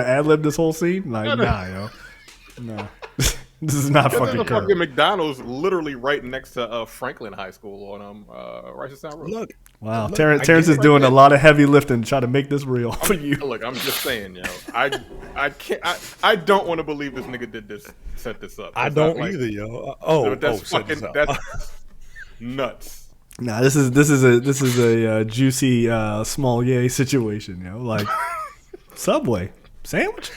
ad lib this whole scene? Like, nah, yo, no. This is not fucking current. Fucking McDonald's literally right next to Franklin High School on Ricestown Road. Look, wow, Terrence is doing a lot of heavy lifting to try to make this real for you. Look, I'm just saying, yo, I don't want to believe this nigga did this, set this up. I don't either, yo. That's nuts. Nah, this is a juicy small yay situation, like Subway sandwich.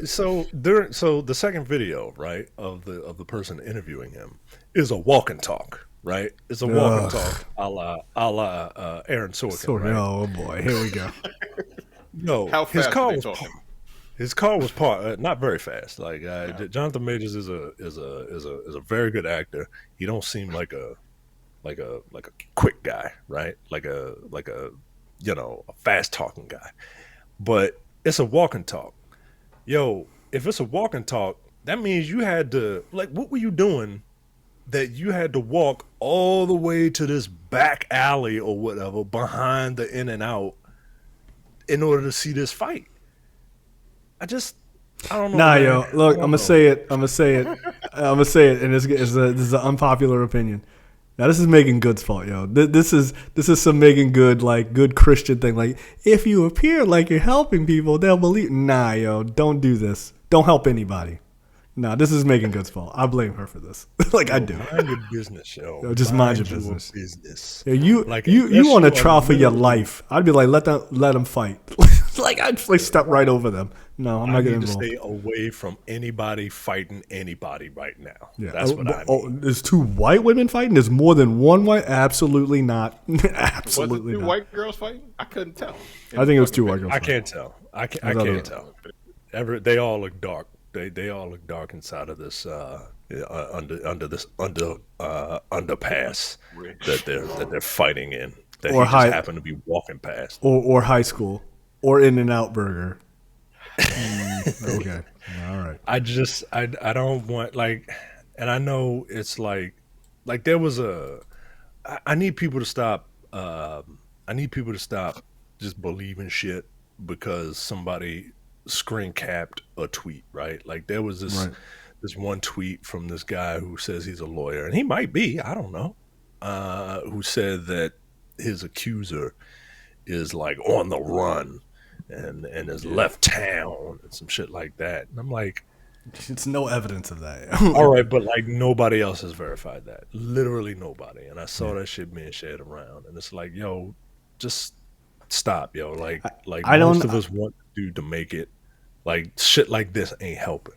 So the second video, right, of the person interviewing him is a walk and talk, right? It's a walk and talk a la Aaron Sorkin, right? Oh boy, here we go. No, How fast are they talking? His car was not very fast. Like Jonathan Majors is a very good actor. He don't seem like a quick guy, right? Like a a fast talking guy. But it's a walk and talk. Yo, if it's a walk and talk, that means you had to what were you doing that you had to walk all the way to this back alley or whatever behind the In-N-Out in order to see this fight? I don't know. Nah, yo, look, I'm gonna say it, and this is an unpopular opinion. Now this is Megan Good's fault, yo. This is some Megan Good, good Christian thing. Like, if you appear like you're helping people, they'll believe. Nah, yo, don't do this. Don't help anybody. Nah, this is Megan Good's fault. I blame her for this. I do. Mind your business, yo. Just mind your business. Yeah, you you on a trial for your life. I'd be like, let them fight. I'd step right over them. No, I'm not getting involved. Stay away from anybody fighting anybody right now. Yeah, that's what I mean. Oh, there's two white women fighting. There's more than one white. Absolutely not. Absolutely was it two not. White girls fighting? I couldn't tell. I think it was two white girls. I can't tell. I can't tell. They all look dark. They all look dark inside of this under this underpass that they're fighting in. That or he just happened to be walking past. Or high school. Or In-N-Out Burger. Okay. All right. I don't want and I know it's there was I need people to stop just believing shit because somebody screen capped a tweet, right? There was this one tweet from this guy who says he's a lawyer, and he might be, I don't know, who said that his accuser is on the run and has left town and some shit like that. And I'm like, it's no evidence of that. All right, but nobody else has verified that. Literally nobody. And I saw that shit being shared around, and it's yo, just stop, yo. Most of us want the dude to make it. Shit like this ain't helping.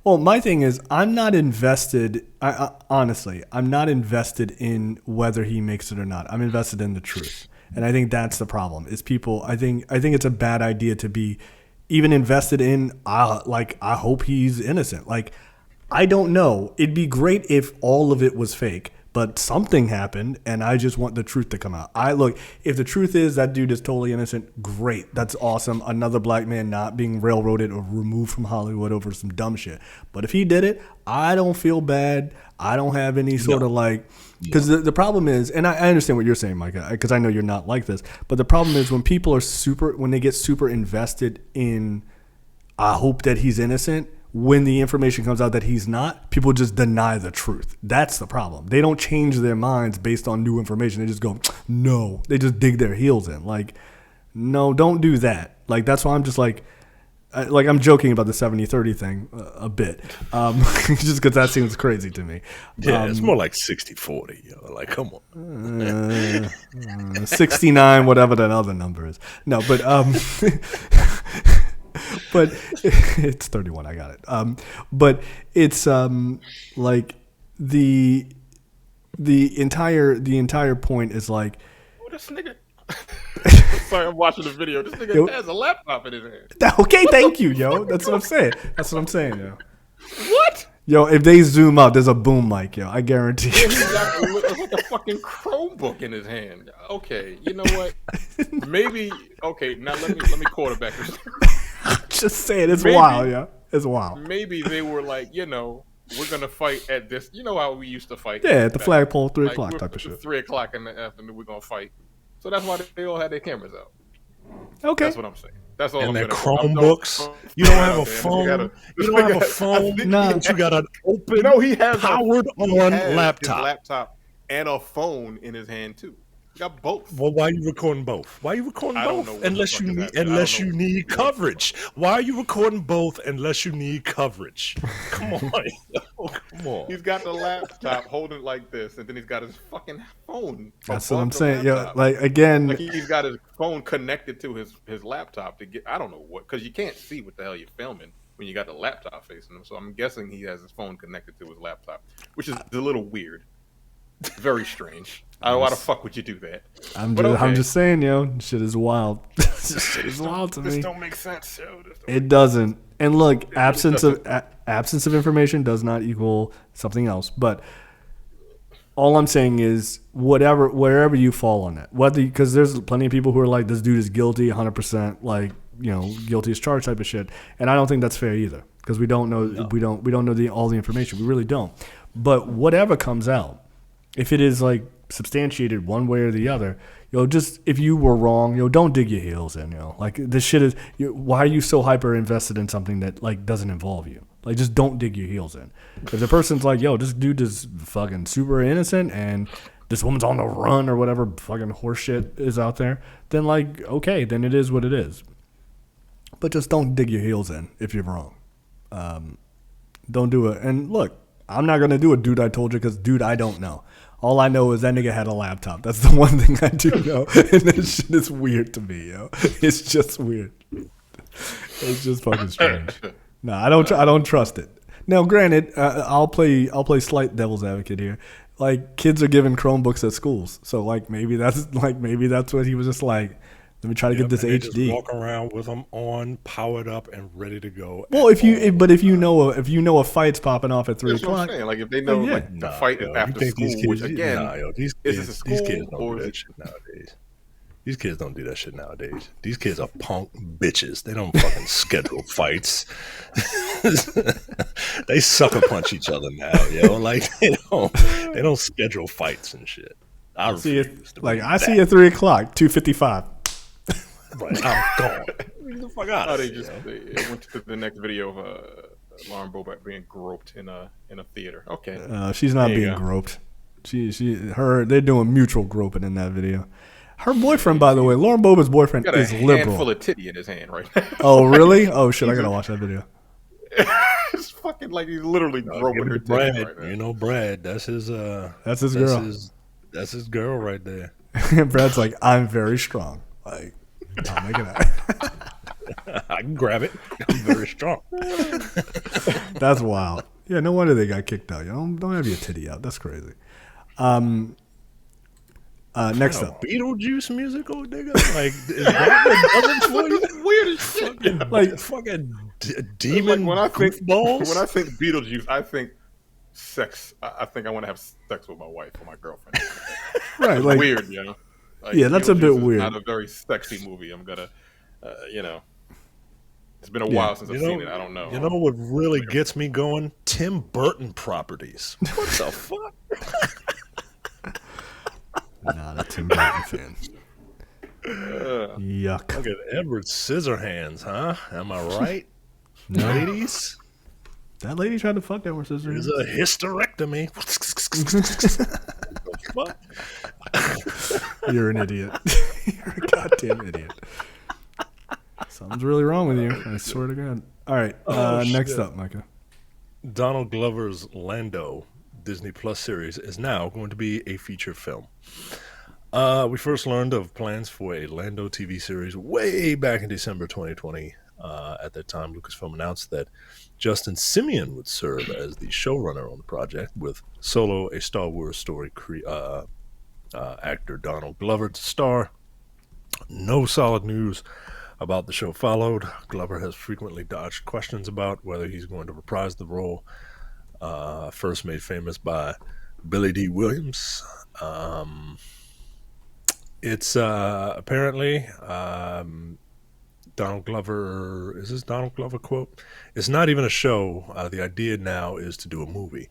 Well, my thing is, I'm not invested. Honestly, I'm not invested in whether he makes it or not. I'm invested in the truth. And I think that's the problem. Is people? I think it's a bad idea to be even invested in. I hope he's innocent. I don't know. It'd be great if all of it was fake, but something happened, and I just want the truth to come out. If the truth is that dude is totally innocent, great. That's awesome. Another black man not being railroaded or removed from Hollywood over some dumb shit. But if he did it, I don't feel bad. I don't have any sort of because the problem is, and I understand what you're saying, Micah, because I know you're not like this, but the problem is when people are when they get super invested in, I hope that he's innocent, when the information comes out that he's not, people just deny the truth. That's the problem. They don't change their minds based on new information. They just go, no. They just dig their heels in. No, don't do that. That's why I'm just I'm joking about the 70-30 thing a bit, just because that seems crazy to me. Yeah, it's more like 60-40. Come on. 69, whatever that other number is. No, but but it's 31. I got it. But it's the entire point is this nigga. Sorry, I'm watching the video. This nigga has a laptop in his hand. Okay, thank you, yo. That's what I'm saying. Yo. What? Yo, if they zoom out, there's a boom mic, yo. I guarantee you. He's got a fucking Chromebook in his hand. Okay, you know what? Maybe. Okay, now let me quarterback this. I'm just saying, it's wild, yo. It's wild. Maybe they were we're gonna fight at this. You know how we used to fight? Yeah, at the flagpole, 3 o'clock type of shit. 3 o'clock in the afternoon, we're gonna fight. So that's why they all had their cameras out. Okay, that's what I'm saying. That's all. And their Chromebooks. You don't have a phone. You don't have a phone. No, you got an open. No, he has powered on laptop. His laptop and a phone in his hand too. He got both. Well, why are you recording both? Why are you recording both? Unless you need coverage. Why are you recording both unless you need coverage? Come on. Oh, come on. He's got the laptop holding it like this, and then he's got his fucking phone. That's what above I'm the saying. Yeah, laptop. like again, Like he's got his phone connected to his laptop to get. I don't know what, because you can't see what the hell you're filming when you got the laptop facing him. So I'm guessing he has his phone connected to his laptop, which is a little weird. Very strange. Why the fuck would you do that? I'm just saying, shit is wild. Shit is wild to me. This don't make sense, yo. It doesn't. And look, absence of information does not equal something else. But all I'm saying is wherever you fall on that, because there's plenty of people who are like, this dude is guilty, 100%, like guilty as charged type of shit. And I don't think that's fair either, because we don't know we don't know all the information. We really don't. But whatever comes out, if it is like substantiated one way or the other, just if you were wrong, don't dig your heels in, like this shit is. Why are you so hyper invested in something that like doesn't involve you? Like, just don't dig your heels in. If the person's like, this dude is fucking super innocent and this woman's on the run or whatever fucking horseshit is out there, then like, okay, then it is what it is. But just don't dig your heels in if you're wrong. Don't do it. And look, I'm not gonna do a dude I told you, because dude, I don't know. All I know is that nigga had a laptop. That's the one thing I do know. And that shit is weird to me, It's just weird. It's just fucking strange. No, I don't trust it. Now, granted, I'll play slight devil's advocate here. Like, kids are given Chromebooks at schools, so like maybe that's what he was just like. Let me try to get this HD. Just walk around with them on, powered up, and ready to go. Well, if you know a fight's popping off at 3 o'clock, like if they know like the fight is after school, which again, these kids don't do that shit nowadays. These kids don't do that shit nowadays. These kids are punk bitches. They don't fucking schedule fights. They sucker punch each other now, Like they don't schedule fights and shit. I see it. I see at 3 o'clock, 2:55. Right, I'm gone. Get the fuck out of here. They went to the next video of Lauren Boebert being groped in a theater. Okay, she's not being groped. They're doing mutual groping in that video. Her boyfriend, by the way, Lauren Boebert's boyfriend is liberal. Got a handful of titty in his hand right now. Oh, really? Oh shit! I gotta watch that video. It's fucking like he's literally groping her titty right now. Brad. That's his girl. That's his girl right there. Brad's like, I'm very strong. Like, I'll make it out. I can grab it. I'm very strong. That's wild. Yeah, no wonder they got kicked out. Don't have your titty out. That's crazy. Next up, Beetlejuice musical, nigga. Like, is that for you? Weird as shit. Like fucking demon. Like when I think Beetlejuice, I think sex. I think I want to have sex with my wife or my girlfriend. Right, like weird, Like, yeah, that's a bit weird. Not a very sexy movie. I'm gonna, it's been a while since I've seen it. I don't know. You know what really gets me going? Tim Burton properties. What the fuck? Not a Tim Burton fan. Yuck. Look at Edward Scissorhands, huh? Am I right? No. Ladies? That lady tried to fuck Edward Scissorhands. There's a hysterectomy. What? You're an idiot. You're a goddamn idiot. Something's really wrong with you. I swear to God. All right. Next up, Micah. Donald Glover's Lando Disney Plus series is now going to be a feature film. We first learned of plans for a Lando TV series way back in December 2020. At that time, Lucasfilm announced that Justin Simien would serve as the showrunner on the project, with Solo, a Star Wars story actor Donald Glover to star. No solid news about the show followed. Glover has frequently dodged questions about whether he's going to reprise the role, first made famous by Billy D. Williams. It's apparently Donald Glover. Is this Donald Glover quote? It's not even a show. The idea now is to do a movie.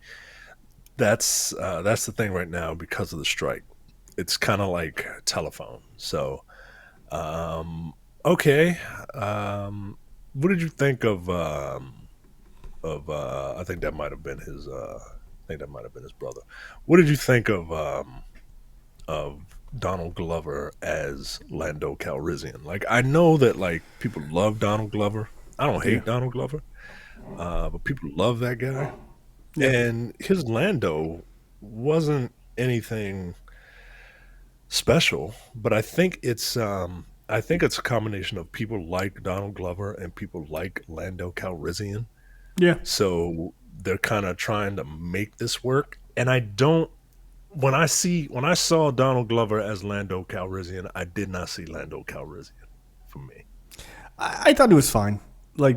That's the thing right now because of the strike. It's kind of like Telephone. So, okay. What did you think of? I think that might have been his. Brother. What did you think of Donald Glover as Lando Calrissian? Like, I know that like people love Donald Glover. I don't hate Donald Glover, but people love that guy. And his Lando wasn't anything special, but I think it's a combination of people like Donald Glover and people like Lando Calrissian. Yeah. So they're kind of trying to make this work. And I don't when I saw Donald Glover as Lando Calrissian, I did not see Lando Calrissian for me. I thought it was fine. Like,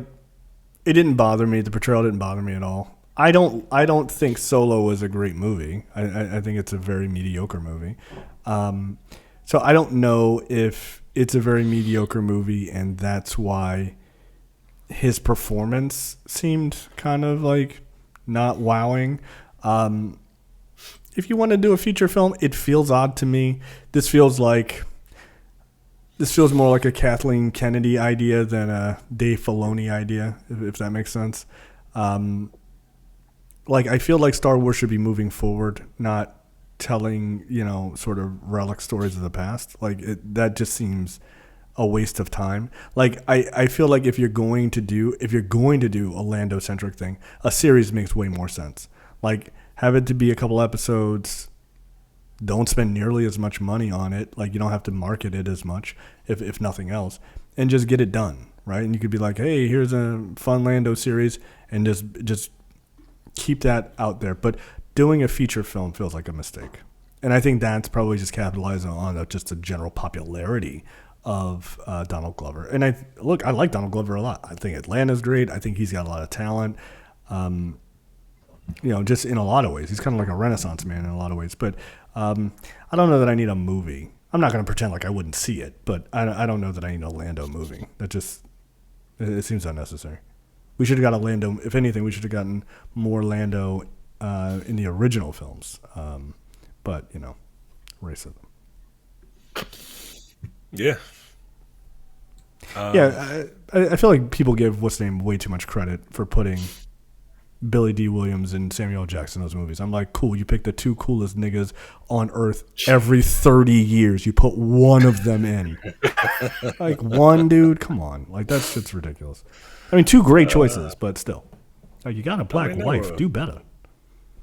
it didn't bother me. The portrayal didn't bother me at all. I don't think Solo was a great movie. I think it's a very mediocre movie. So I don't know if it's a very mediocre movie and that's why his performance seemed kind of like not wowing. If you want to do a feature film, it feels odd to me. This feels more like a Kathleen Kennedy idea than a Dave Filoni idea, if that makes sense. Like, I feel like Star Wars should be moving forward, not telling, sort of relic stories of the past. Like, that just seems a waste of time. Like, I feel like if you're going to do a Lando-centric thing, a series makes way more sense. Like, have it to be a couple episodes. Don't spend nearly as much money on it. Like, you don't have to market it as much, if nothing else, and just get it done, right? And you could be like, hey, here's a fun Lando series, and just keep that out there. But doing a feature film feels like a mistake. And I think that's probably just capitalizing on just the general popularity of Donald Glover. And I like Donald Glover a lot. I think Atlanta's great. I think he's got a lot of talent. Just in a lot of ways. He's kind of like a Renaissance man in a lot of ways. But I don't know that I need a movie. I'm not going to pretend like I wouldn't see it, but I don't know that I need a Lando movie. It seems unnecessary. We should have got a Lando. If anything, we should have gotten more Lando in the original films. But, racism. Yeah. I feel like people give what's name way too much credit for putting Billy D. Williams and Samuel L. Jackson in those movies. I'm like, cool, you pick the two coolest niggas on earth every 30 years. You put one of them in. Like, one dude? Come on. Like, that shit's ridiculous. I mean, two great choices, but still. Like, you got a black wife. Do better.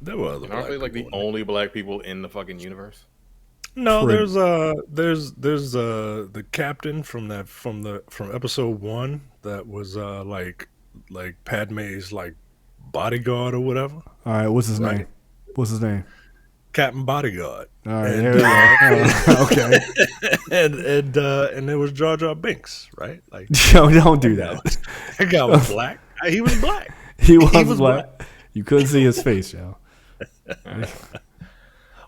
There were other Aren't they like the only black people in the fucking universe? No, there's the captain from episode 1 that was like Padme's like bodyguard or whatever. All right, what's his name? Captain Bodyguard. All right, there we go. Okay. and there was Jar Jar Binks, right? Like, Yo, don't do that. That guy was black. He was black. He was black. You couldn't see his face, yo.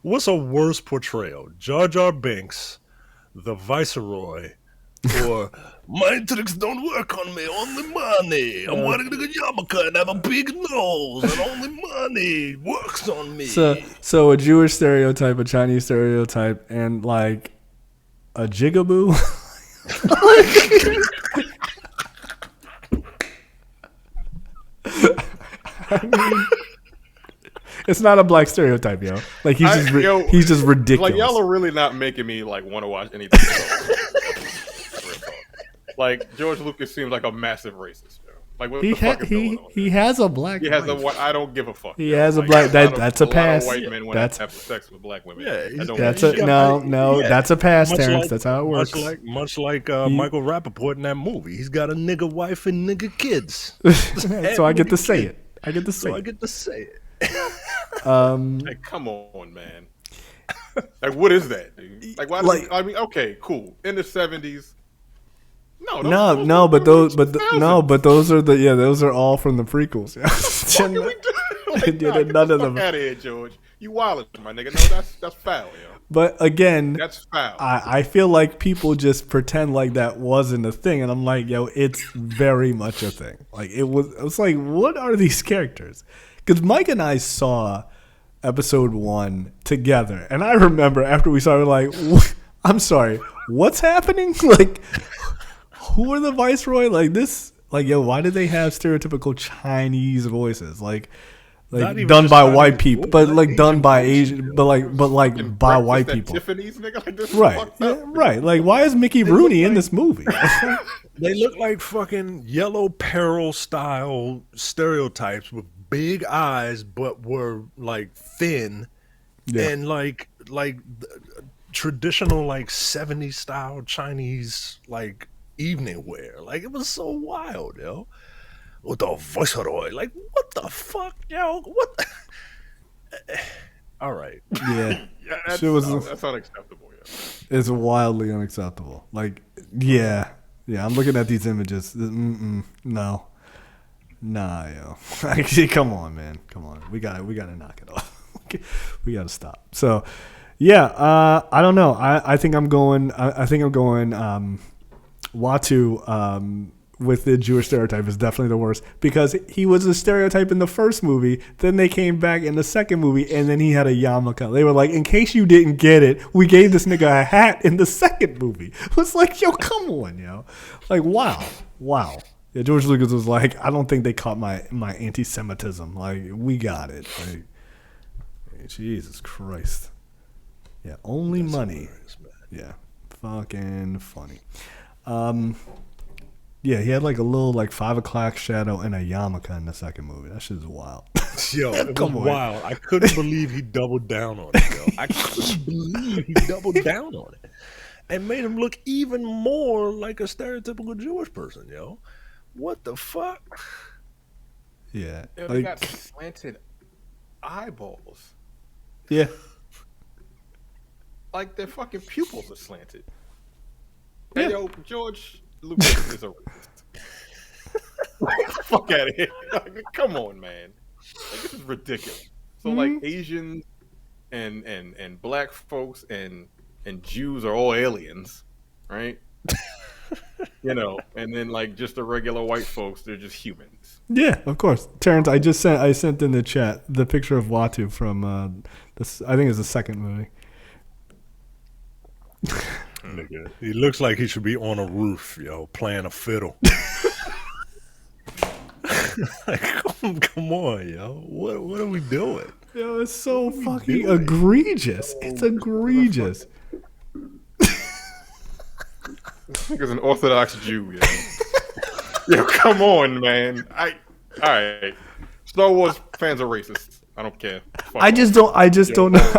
What's a worse portrayal? Jar Jar Binks, the Viceroy, or my tricks don't work on me, only money. I'm wearing a yarmulke and have a big nose, and only money works on me. So a Jewish stereotype, a Chinese stereotype, and like a jigaboo. I mean, it's not a black stereotype, yo. Like, he's just ridiculous. Like, y'all are really not making me like want to watch anything else. Like, George Lucas seems like a massive racist, yo. Like, what the fuck is going on? He has a black. He has a. I don't give a fuck. He has a black. That's a pass. White men want to have sex with black women. Yeah, that's a pass, Terrence. That's how it works. Much like Michael Rappaport in that movie. He's got a nigga wife and nigga kids. So I get to say it. I get to say it. Like, come on, man. Like, what is that, dude? Like, why? I mean, okay, cool. In the 70s. But those are all from the prequels. Yeah. What can we do? Like, none of them. Out of here, George. You wildin', my nigga. No, that's foul, yo. But again, that's foul. I feel like people just pretend like that wasn't a thing, and I'm like, yo, it's very much a thing. Like, it was like, what are these characters? Because Mike and I saw episode 1 together, and I remember after we saw it, like, I'm sorry, what's happening? Like, who are the Viceroy? Like, this, like, yo, why did they have stereotypical Chinese voices? Like done by white people, but like done by Asian, but like by white people. Tiffany's, nigga, like, this right, yeah, right. Like, why is Mickey Rooney in this movie? They look like fucking Yellow Peril style stereotypes with big eyes, but were like thin and like traditional like 70s style Chinese like evening wear. Like it was so wild, yo. With the voiceover, like what the fuck, yo? What? All right. Yeah. That's unacceptable. Yeah. It's wildly unacceptable. Like, yeah. I'm looking at these images. No. Nah, yo. Actually, come on, man. Come on. We gotta knock it off. We gotta stop. So, yeah. I don't know. I think I'm going. Watu. With the Jewish stereotype is definitely the worst because he was a stereotype in the first movie. Then they came back in the second movie, and then he had a yarmulke. They were like, in case you didn't get it, we gave this nigga a hat in the second movie. It was like, yo, come on, yo. Like, wow. Yeah, George Lucas was like, I don't think they caught my anti-Semitism. Like, we got it. Like, Jesus Christ. Yeah, only that's money. Yeah, fucking funny. Yeah, he had like a little like 5 o'clock shadow and a yarmulke in the second movie. That shit is wild. Yo, it was wild. I couldn't believe he doubled down on it, yo. I couldn't believe he doubled down on it. And made him look even more like a stereotypical Jewish person, yo. What the fuck? Yeah. Yo, they got slanted eyeballs. Yeah. Like their fucking pupils are slanted. Hey, yo, George Lucas is a racist. Fuck out of here. Like, come on, man. Like, this is ridiculous. So like Asians and black folks and Jews are all aliens, right? You know, and then like just the regular white folks, they're just humans. Yeah, of course. Terrence, I sent in the chat the picture of Watu from this. I think it's the second movie. Nigga, he looks like he should be on a roof, yo, playing a fiddle. Like, come on, yo. What are we doing? Yo, it's so fucking egregious. It's egregious. This nigga's an Orthodox Jew, yo. Yo, come on, man. All right. Star Wars fans are racist. I don't care. I just don't know.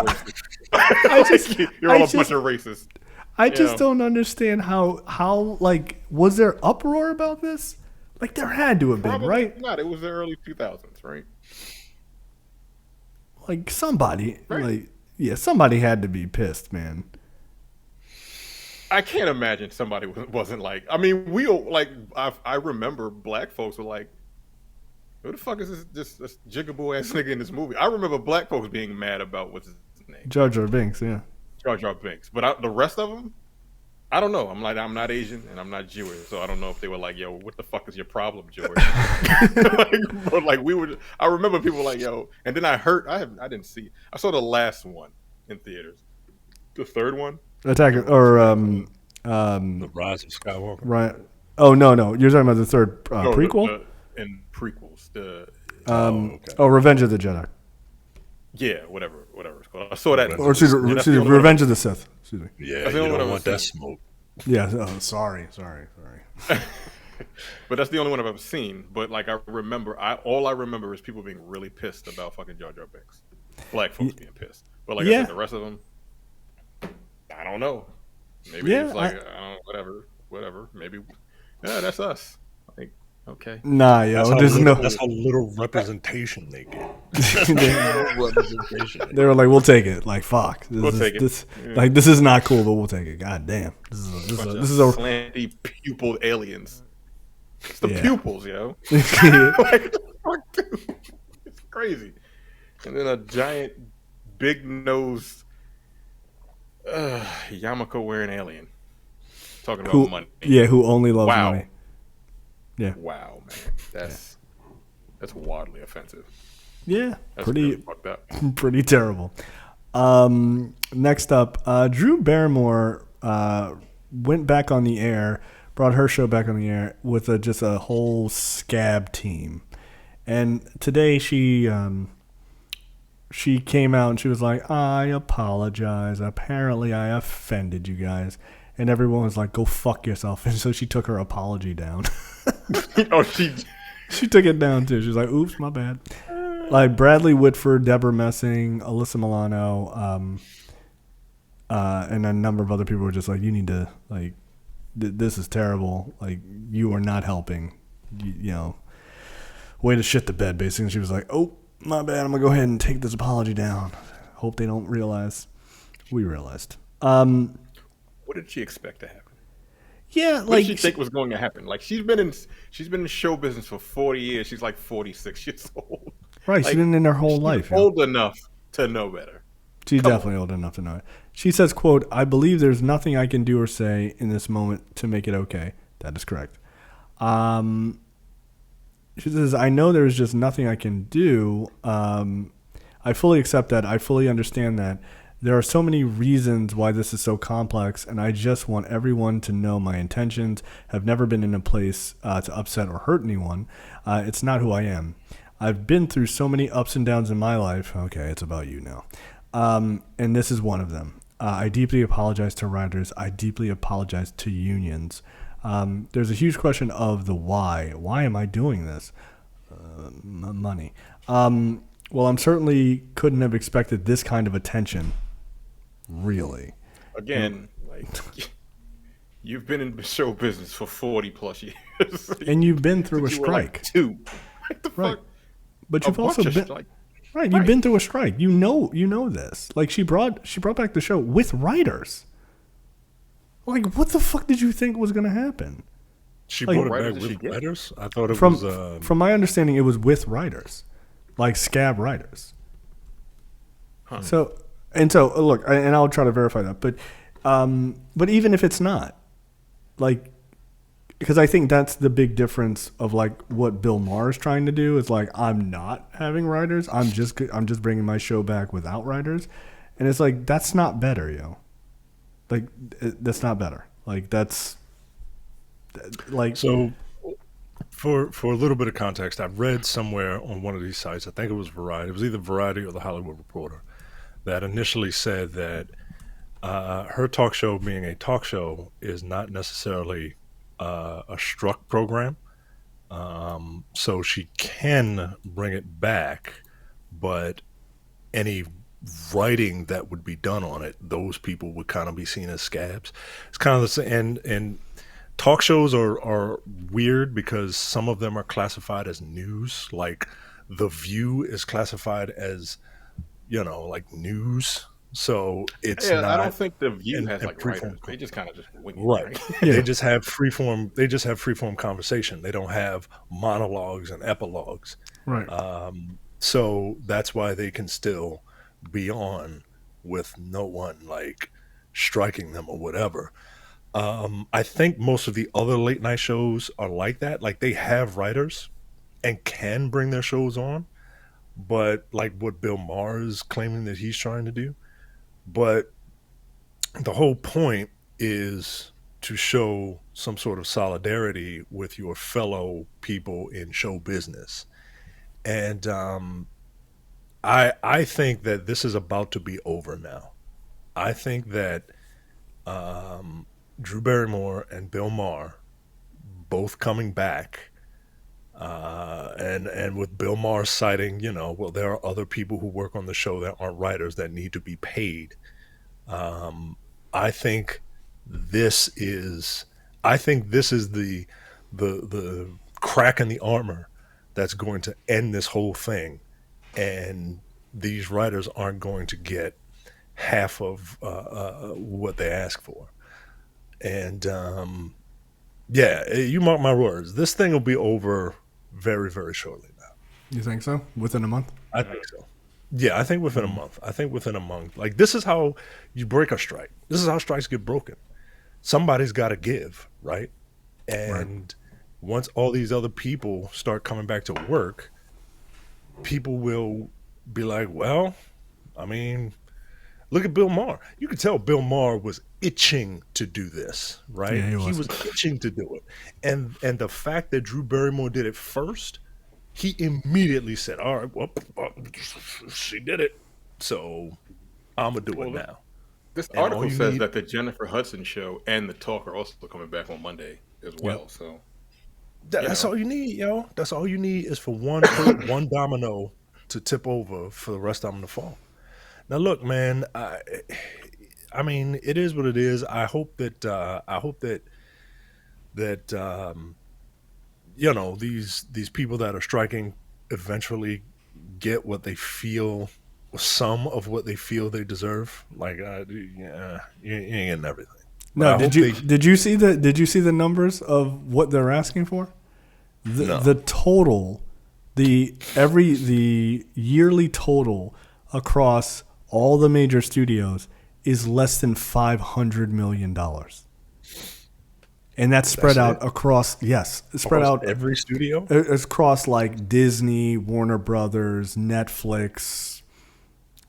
You're all a bunch of racists. I just don't understand how like was there uproar about this? Like there had to have been, Probably right? Not. It was the early 2000s, right? Like somebody, right? Somebody had to be pissed, man. I can't imagine somebody wasn't like. I mean, we like. I remember black folks were like, "Who the fuck is this jigaboo ass nigga in this movie?" I remember black folks being mad about what's his name, Jar Jar Binks, yeah. Jar Jar Binks. But the rest of them, I don't know. I'm not Asian and I'm not Jewish, so I don't know if they were like, "Yo, what the fuck is your problem, George?" But like we were. I remember people like, "Yo," and then I didn't see. I saw the last one in theaters. The third one. The Rise of Skywalker. Right. Oh no, you're talking about the third prequel. And prequels. Revenge of the Jedi. Yeah, whatever it's called. I saw that. Or excuse me, Revenge of the Sith. Excuse me. Yeah, you don't want that smoke. Yeah. Oh, sorry. But that's the only one I've ever seen. But like I remember, all I remember is people being really pissed about fucking Jar Jar Binks. Black folks being pissed. But like I said, the rest of them, I don't know. Maybe it's like I don't know, whatever. Maybe that's us. Like okay. Nah, yo, that's how little representation they get. They were like, "We'll take it." Like, fuck. We'll take it. Like, this is not cool, but we'll take it. God damn. This is a slanty pupiled aliens. It's the pupils, yo. Like, fuck, dude. It's crazy. And then a giant, big nosed. Yarmulke wearing alien talking about money. Yeah, who only loves money. Yeah. Wow, man, that's wildly offensive. Yeah, that's pretty really fucked up. Pretty terrible. Next up, Drew Barrymore went back on the air, brought her show back on the air with just a whole scab team, and today she came out and she was like, "I apologize. Apparently I offended you guys." And everyone was like, "Go fuck yourself." And so she took her apology down. Oh, she took it down too. She was like, "Oops, my bad." Like Bradley Whitford, Deborah Messing, Alyssa Milano, and a number of other people were just like, you need to, like, this is terrible. Like, you are not helping. You know, way to shit the bed, basically. And she was like, oh, my bad. I'm going to go ahead and take this apology down. Hope they don't realize. We realized. What did she expect to happen? Yeah, What like, did she think was going to happen? Like, she's been in show business for 40 years. She's like 46 years old. right, Like, she's been in her whole life. Old enough to know better. She's definitely old enough to know it. She says, quote, I believe there's nothing I can do or say in this moment to make it okay. That is correct. She says, I know there's just nothing I can do. I fully accept that. I fully understand that. There are so many reasons why this is so complex, and I just want everyone to know my intentions have never been in a place to upset or hurt anyone. It's not who I am. I've been through so many ups and downs in my life. Okay, it's about you now. And this is one of them. I deeply apologize to writers. I deeply apologize to unions. There's a huge question of the why. Why am I doing this? Money. Well, I'm certainly couldn't have expected this kind of attention. Really. Again, like, you've been in show business for 40 plus years. And you've been through a strike. Like 2. What the Right. fuck? But you've also been right. You've Right. been through a strike. You know this. Like she brought back the show with writers. Like what the fuck did you think was going to happen? She Like, brought it writers back did she with get? writers. I thought it From was from my understanding, it was with writers, like scab writers. Huh. So look, and I'll try to verify that. But even if it's not, like, because I think that's the big difference of like what Bill Maher is trying to do is like I'm not having writers. I'm just bringing my show back without writers, and it's like that's not better, yo. Like that's not better. Like that's like so. For a little bit of context, I've read somewhere on one of these sites, I think it was Variety, it was either Variety or the Hollywood Reporter, that initially said that her talk show being a talk show is not necessarily a struck program. So she can bring it back, but any writing that would be done on it, those people would kind of be seen as scabs. It's kind of the same, and talk shows are weird because some of them are classified as news. Like The View is classified as, like news. So it's not. I don't think The View has like freeform. writers. They just kind of just wing it. Right. Yeah. They just have freeform conversation. They don't have monologues and epilogues. right. So that's why they can still be on with no one like striking them or whatever. I think most of the other late night shows are like that. Like they have writers and can bring their shows on, but like what Bill Maher is claiming that he's trying to do. But the whole point is to show some sort of solidarity with your fellow people in show business. And I think that this is about to be over now. I think that Drew Barrymore and Bill Maher both coming back, and with Bill Maher citing, well, there are other people who work on the show that aren't writers that need to be paid. I think this is the crack in the armor that's going to end this whole thing, and these writers aren't going to get half of what they ask for. And yeah, you mark my words, this thing will be over very, very shortly now. You think so? Within a month? I think so. Yeah, I think within a month. Like, this is how you break a strike. This is how strikes get broken. Somebody's got to give, right? And once all these other people start coming back to work, people will be like, well, I mean, look at Bill Maher. You could tell Bill Maher was itching to do this, right? Yeah, he was. Itching to do it. And the fact that Drew Barrymore did it first, he immediately said, all right, well, she did it, so I'm going to do it now. This And all article you says need- that the Jennifer Hudson show and The Talk are also coming back on Monday as well. Yep. So That's all you need, yo. That's all you need is for one domino to tip over for the rest of them to fall. Now, look, man. I mean, it is what it is. I hope that these people that are striking eventually get what they feel, some of what they feel they deserve. Like, yeah, you ain't getting everything. No, did you see the numbers of what they're asking for? The total, the yearly total across all the major studios is less than $500 million. And that's spread out across every studio. It's across like Disney, Warner Brothers, Netflix,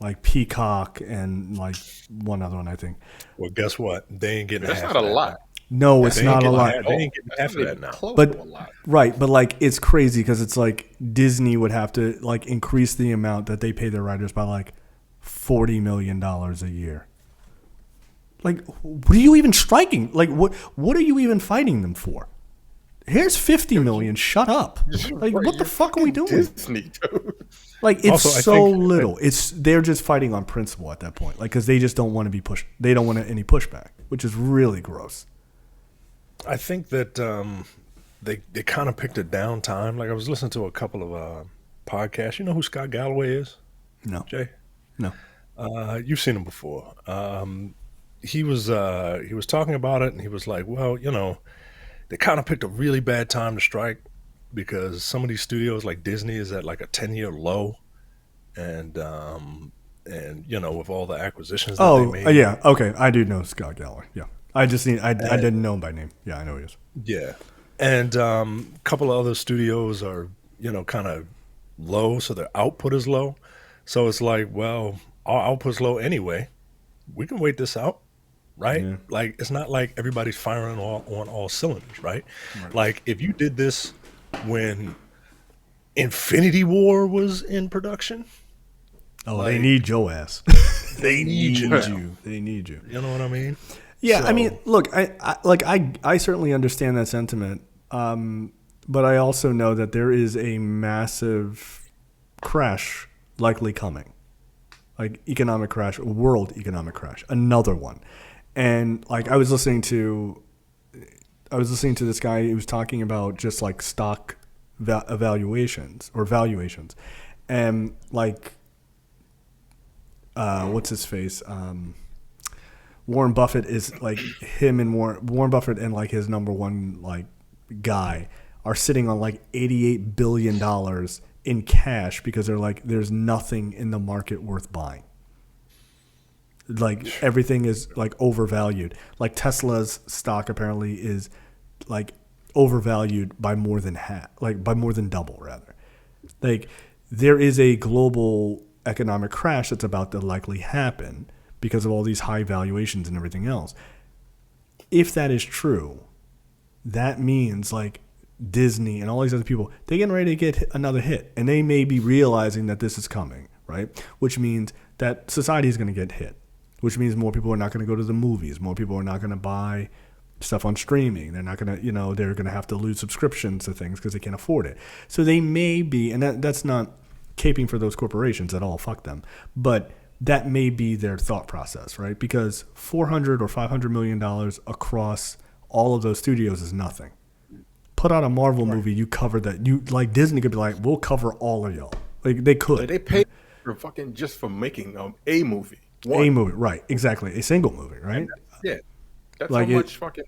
like Peacock, and like one other one, I think. Well, guess what? They ain't getting That's half not of a lot. No, it's not a lot. They ain't getting half of that now. Close But to a lot. right, but like it's crazy because it's like Disney would have to like increase the amount that they pay their writers by like $40 million a year. Like, what are you even striking? Like, what are you even fighting them for? Here's $50 million. Shut up. Like, what the fuck are we doing? Disney, dude. Like, it's Also, so little. They're just fighting on principle at that point. Like, because they just don't want to be pushed. They don't want any pushback, which is really gross. I think that they kind of picked a down time. Like, I was listening to a couple of podcasts. You know who Scott Galloway is? No. Jay? No. You've seen him before. He was talking about it, and he was like, well, they kind of picked a really bad time to strike because some of these studios like Disney is at like a 10-year low, and with all the accoustions that they made. Yeah, okay, I do know Scott Galloway. Yeah, I didn't know him by name. Yeah, I know he is. Yeah, and a couple of other studios are kind of low, so their output is low. So it's like, well, our output's low anyway. We can wait this out. Right? Yeah. Like, it's not like everybody's firing on all cylinders, right? Like, if you did this when Infinity War was in production. Oh, they need your ass. They need you. They need you. You know what I mean? Yeah, I mean, look, I certainly understand that sentiment, but I also know that there is a massive crash likely coming. Like, economic crash, world economic crash, another one. And like I was listening to this guy who was talking about just like stock valuations, and like what's his face, Warren Buffett is like him and Warren Buffett and like his number one like guy are sitting on like $88 billion in cash because they're like there's nothing in the market worth buying. Like everything is like overvalued. Like Tesla's stock apparently is like overvalued by more than double rather. Like there is a global economic crash that's about to likely happen because of all these high valuations and everything else. If that is true, that means like Disney and all these other people, they're getting ready to get another hit, and they may be realizing that this is coming, right? Which means that society is going to get hit. Which means more people are not going to go to the movies. More people are not going to buy stuff on streaming. They're not going to, they're going to have to lose subscriptions to things because they can't afford it. So they may be, and that's not caping for those corporations at all. Fuck them. But that may be their thought process, right? Because $400 or $500 million across all of those studios is nothing. Put out a Marvel movie, you cover that. You like Disney could be like, we'll cover all of y'all. Like they could. They pay for fucking just for making a movie. One. A movie, right? Exactly, a single movie, right? That's like how much fucking.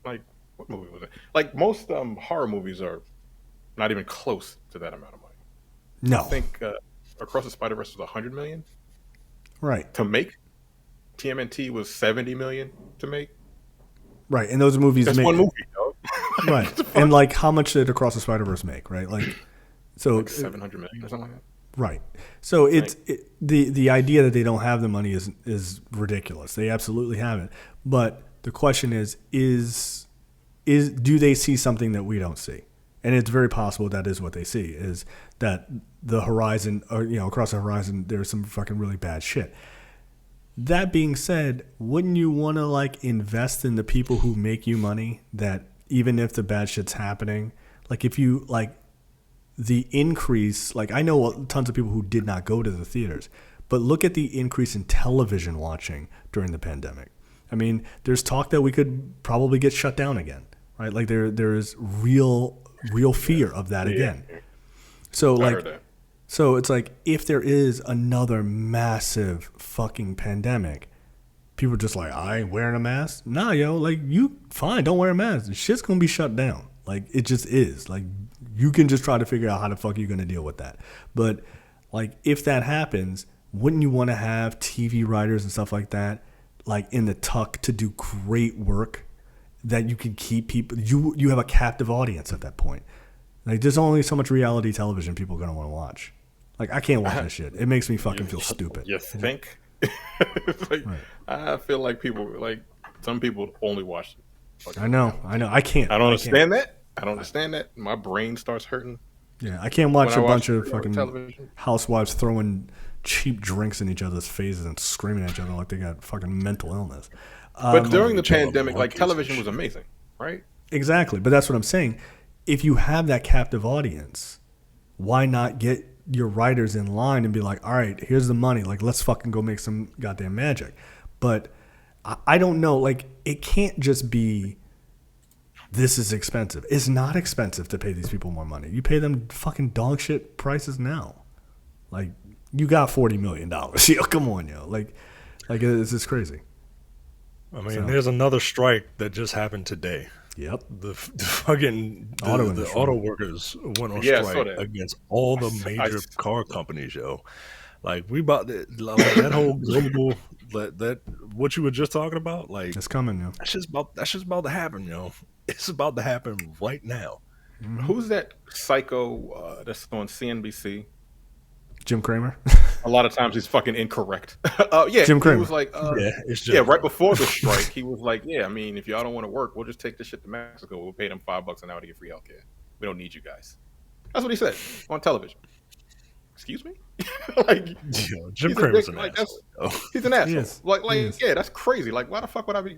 Like, what movie was it? Like most horror movies are not even close to that amount of money. No, I think Across the Spider-Verse was $100 million, right? To make. TMNT was $70 million to make. Right, and those movies. That's one movie, dog. Right, and like how much did Across the Spider-Verse make? Right, like so like $700 million or something like that. Right. So the idea that they don't have the money is ridiculous. They absolutely have it. But the question is do they see something that we don't see? And it's very possible that is what they see, is that the horizon, or across the horizon, there's some fucking really bad shit. That being said, wouldn't you want to like invest in the people who make you money, that even if the bad shit's happening, like if you like the increase, like I know tons of people who did not go to the theaters, but look at the increase in television watching during the pandemic. I mean, there's talk that we could probably get shut down again, right? Like there is real fear of that again. So so it's like if there is another massive fucking pandemic, people are just like, I ain't wearing a mask. Nah, yo, like you fine, don't wear a mask. The shit's gonna be shut down. Like it just is. Like you can just try to figure out how the fuck you're gonna deal with that. But like if that happens, wouldn't you want to have TV writers and stuff like that, like in the tuck to do great work that you can keep people? You have a captive audience at that point. Like there's only so much reality television people are gonna want to watch. Like I can't watch that shit. It makes me fucking feel stupid. You think? Like, right. I feel like some people only watch it. I know. I can't. I don't understand that. I don't understand that. My brain starts hurting. Yeah, I can't watch a bunch of fucking television housewives throwing cheap drinks in each other's faces and screaming at each other like they got fucking mental illness. But during the pandemic, like television was amazing, right? Exactly. But that's what I'm saying. If you have that captive audience, why not get your writers in line and be like, all right, here's the money. Like, let's fucking go make some goddamn magic. But I don't know. Like, it can't just be this is expensive. It's not expensive to pay these people more money. You pay them fucking dog shit prices now. Like, you got $40 million. Yo, come on, yo. Like it's just crazy. I mean, there's another strike that just happened today. Yep. The fucking auto workers went on strike against all the major car companies, yo. Like we about that whole global that what you were just talking about, like it's coming, yo. That's just about to happen, yo. It's about to happen right now. Mm-hmm. Who's that psycho that's on CNBC? Jim Cramer. A lot of times he's fucking incorrect. Jim Cramer. He was like, right before the strike, he was like, I mean, if y'all don't want to work, we'll just take this shit to Mexico. We'll pay them $5 an hour to get free healthcare. We don't need you guys. That's what he said on television. Excuse me? Jim Cramer's an asshole. He's an asshole. That's crazy. Like, why the fuck would I be?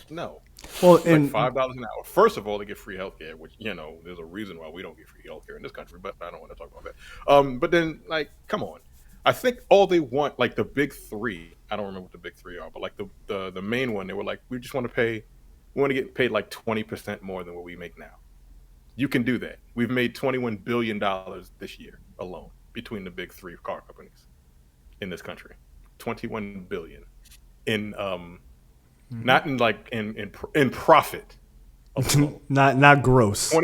No. Well, and $5 an hour. First of all, to get free healthcare, which there's a reason why we don't get free healthcare in this country, but I don't want to talk about that. But then, like, come on. I think all they want, like the big three, I don't remember what the big three are, but like the main one, they were like, we want to get paid like 20% more than what we make now. You can do that. We've made $21 billion this year alone between the big three car companies in this country. 21 billion in not in like in profit. not gross.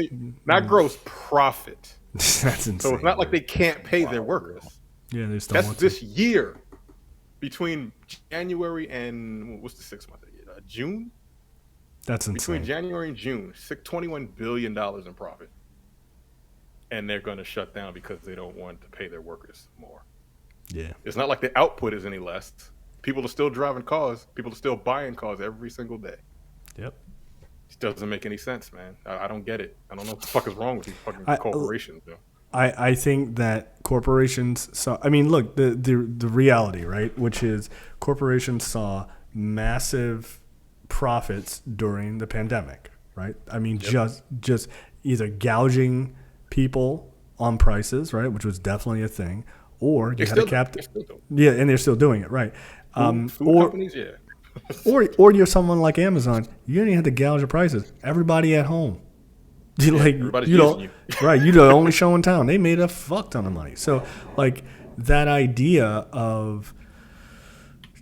Not gross profit. That's insane. So it's not like they can't pay their workers. Yeah, they still That's want this to. year between January and what's the 6th month? June. That's insane. Between January and June, $21 billion in profit, and they're going to shut down because they don't want to pay their workers more. Yeah, it's not like the output is any less. People are still driving cars. People are still buying cars every single day. Yep. It doesn't make any sense, man. I don't get it. I don't know what the fuck is wrong with these fucking corporations. I think that corporations saw. I mean, look, the reality, right? Which is corporations saw massive profits during the pandemic, right? I mean, just either gouging people on prices, right, which was definitely a thing, or you had a captive. Yeah, and they're still doing it, right? Food companies, yeah. or you're someone like Amazon. You don't even have to gouge the prices. Everybody at home. Everybody's using you. Right, you're the only show in town. They made a fuck ton of money. So, like, that idea of,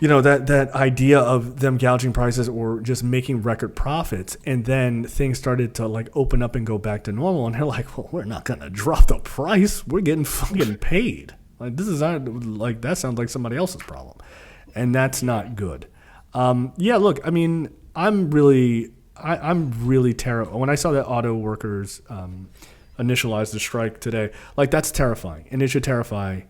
that idea of them gouging prices or just making record profits, and then things started to, like, open up and go back to normal, and they're like, well, we're not going to drop the price. We're getting fucking paid. Like, this is not, like, that sounds like somebody else's problem. And that's not good. Look, I mean, I'm really terrified. When I saw that auto workers initialize the strike today, like, that's terrifying. And it should terrify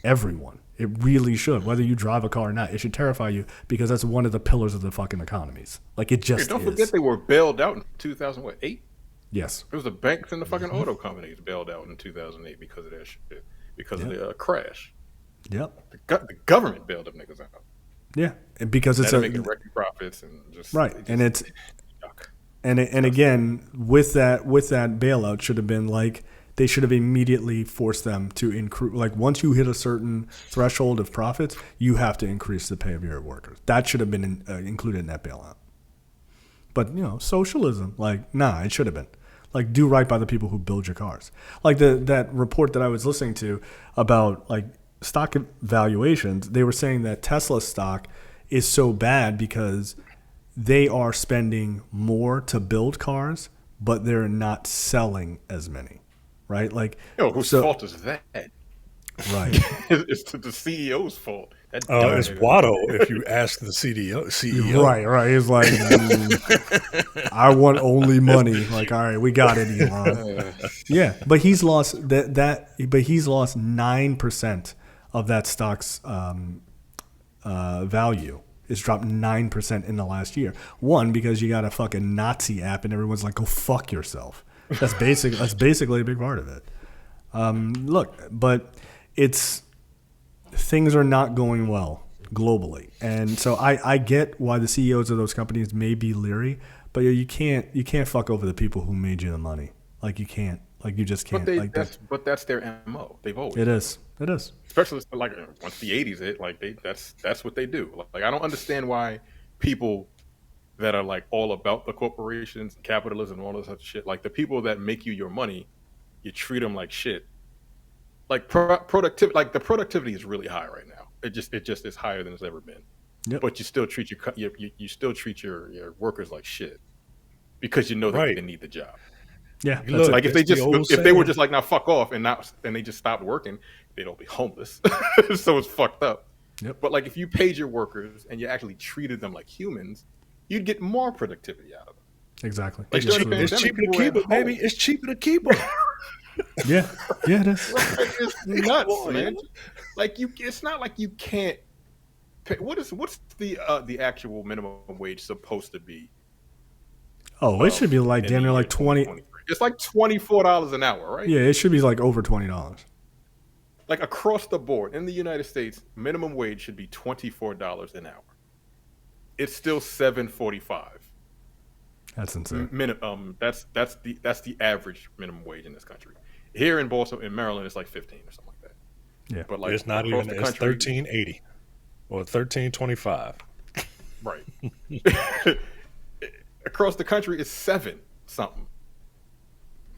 everyone. It really should. Whether you drive a car or not, it should terrify you because that's one of the pillars of the fucking economies. Like, it just don't forget they were bailed out in 2008? Yes. It was the banks and the fucking auto companies bailed out in 2008 because of that shit. Because of the crash. Yep. The government bailed them niggas out. Yeah, because it's making record profits and just right, and again with that bailout should have been like they should have immediately forced them to increase. Like once you hit a certain threshold of profits, you have to increase the pay of your workers. That should have been included in that bailout. But socialism, like it should have been. Like do right by the people who build your cars. Like that report that I was listening to about like stock valuations, they were saying that Tesla stock is so bad because they are spending more to build cars, but they're not selling as many, right? Like, whose fault is that? Right. It's the CEO's fault. It's Watto if you ask the CEO. Right. He's like, I want only money. Like, all right, we got it, Elon. Yeah, but he's lost but he's lost 9% of that stock's value. It's dropped 9% in the last year. One, because you got a fucking Nazi app and everyone's like, go fuck yourself. That's basically a big part of it. Look, but things are not going well globally. And so I get why the CEOs of those companies may be leery, but you can't fuck over the people who made you the money. Like you can't. Like you just can't. But that's their MO. They've always. It is. Especially like once the 80s hit, like that's what they do. Like I don't understand why people that are like all about the corporations, capitalism, and all this other shit, like the people that make you your money, you treat them like shit. Like productivity, like the productivity is really high right now. It just is higher than it's ever been. Yep. But you still treat your workers like shit because you know that they need the job. Yeah, look, like if they were just like now fuck off and they just stopped working, they'd all be homeless. So it's fucked up. Yep. But like if you paid your workers and you actually treated them like humans, you'd get more productivity out of them. Exactly. Like it's cheaper to keep it, baby. It's cheaper to keep them. Yeah, it is. It's nuts, man. Like it's not like you can't pay. What's the actual minimum wage supposed to be? Oh, it should be like damn near like 20. It's like $24 an hour, right? Yeah, it should be like over $20. Like across the board in the United States, minimum wage should be $24 an hour. It's still $7.45. That's insane. That's the average minimum wage in this country. Here in Baltimore, in Maryland, it's like 15 or something like that. Yeah, but like it's not even. It's $13.80 or $13.25. Right. Across the country, it's 7 something.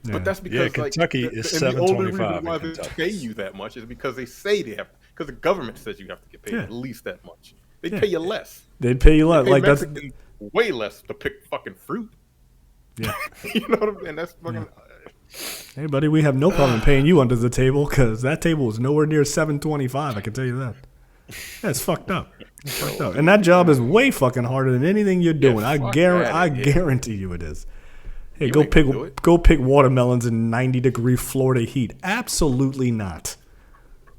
Yeah. But that's because Kentucky is $7.25. The only reason why they pay you that much is because they say they have. Because the government says you have to get paid at least that much. They pay you less. They'd pay you less. Like Mexicans that's way less to pick fucking fruit. Yeah, you know what I mean. And that's fucking. Hey, buddy, we have no problem paying you under the table because that table is nowhere near $7.25. I can tell you that. That's fucked up. Fucked up. And that job is way fucking harder than anything you're doing. I guarantee you it is. Hey, go pick watermelons in 90-degree Florida heat. Absolutely not.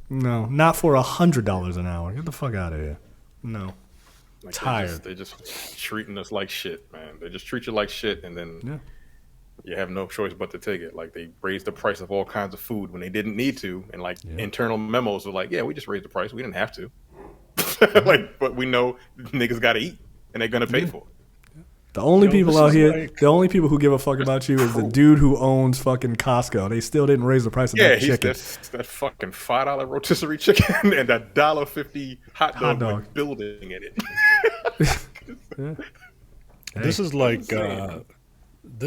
No, not for $100 an hour. Get the fuck out of here. No. Like tired. They're just treating us like shit, man. They just treat you like shit, and then you have no choice but to take it. Like they raised the price of all kinds of food when they didn't need to, and internal memos were like, "Yeah, we just raised the price. We didn't have to." But we know niggas got to eat, and they're gonna pay for it. The only people out here, the only people who give a fuck about you is the dude who owns fucking Costco. They still didn't raise the price of that chicken. That fucking $5 rotisserie chicken and that $1.50 hot dog with building in it. This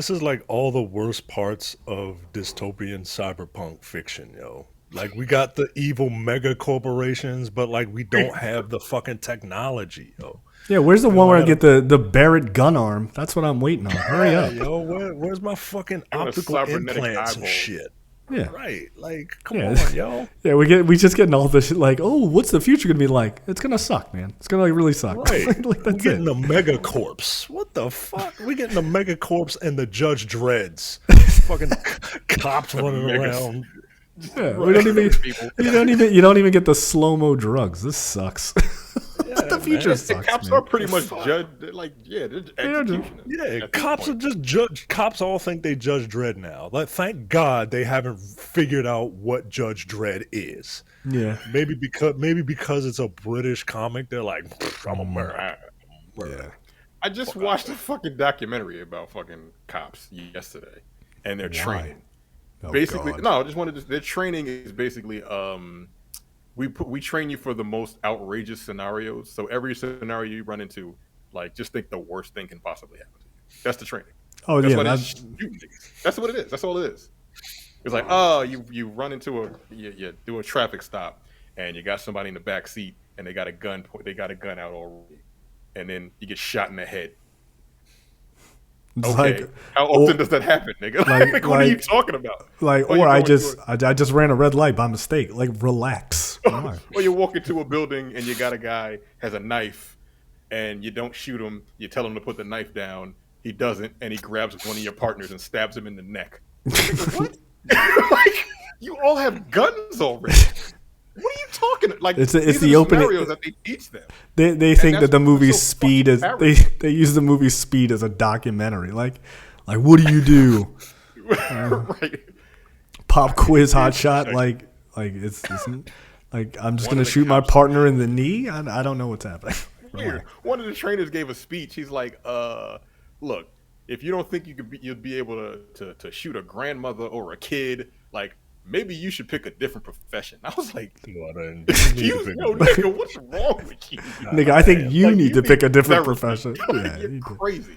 is like all the worst parts of dystopian cyberpunk fiction, yo. Like we got the evil mega corporations, but like we don't have the fucking technology, yo. Yeah, where's the one where I get the Barrett gun arm? That's what I'm waiting on. Hurry up. Yo, where's my fucking optical implants and shit? Yeah. Right. Like, come on, yo. Yeah, we just getting all this shit like, oh, what's the future gonna be like? It's gonna suck, man. It's gonna like really suck. Right. Like, we're getting the megacorps. What the fuck? We're getting the megacorps and the Judge Dreads. Fucking cops running around. Yeah, we don't even you don't even get the slow-mo drugs. This sucks. The future sucks. Cops are pretty much judged. They're executioners. Yeah, cops are just judge. Cops all think they Judge Dredd now. Like, thank God they haven't figured out what Judge Dredd is. Yeah, maybe because it's a British comic. They're like, I'm a murderer. Yeah. I just watched a fucking documentary about fucking cops yesterday and their training. basically, God. no, I just wanted to. Their training is basically we train you for the most outrageous scenarios. So every scenario you run into, like, just think the worst thing can possibly happen to you. That's the training. Oh That's yeah, what that's That's what it is. That's all it is. It's like, oh, you run into you do a traffic stop, and you got somebody in the back seat, and they got a gun out already, and then you get shot in the head. Okay, like, how often does that happen, nigga? Like, what are you talking about? Like, or I just ran a red light by mistake. Like, relax. Or you walk into a building and you got a guy has a knife, and you don't shoot him. You tell him to put the knife down. He doesn't, and he grabs one of your partners and stabs him in the neck. What? Like, you all have guns already. What are you talking? Like, it's these the are opening scenarios that they teach them. They think that the movie's so Speed is they use the movie Speed as a documentary. Like what do you do? Right. Pop quiz hot shot. Like it's like I'm just gonna shoot my partner in the knee. I don't know what's happening. Weird. One of the trainers gave a speech. He's like, look, if you don't think you'll be able to shoot a grandmother or a kid, like, maybe you should pick a different profession. I was like, nigga, what's wrong with you? Nigga, I think you need to pick a different profession. Yeah, you're crazy.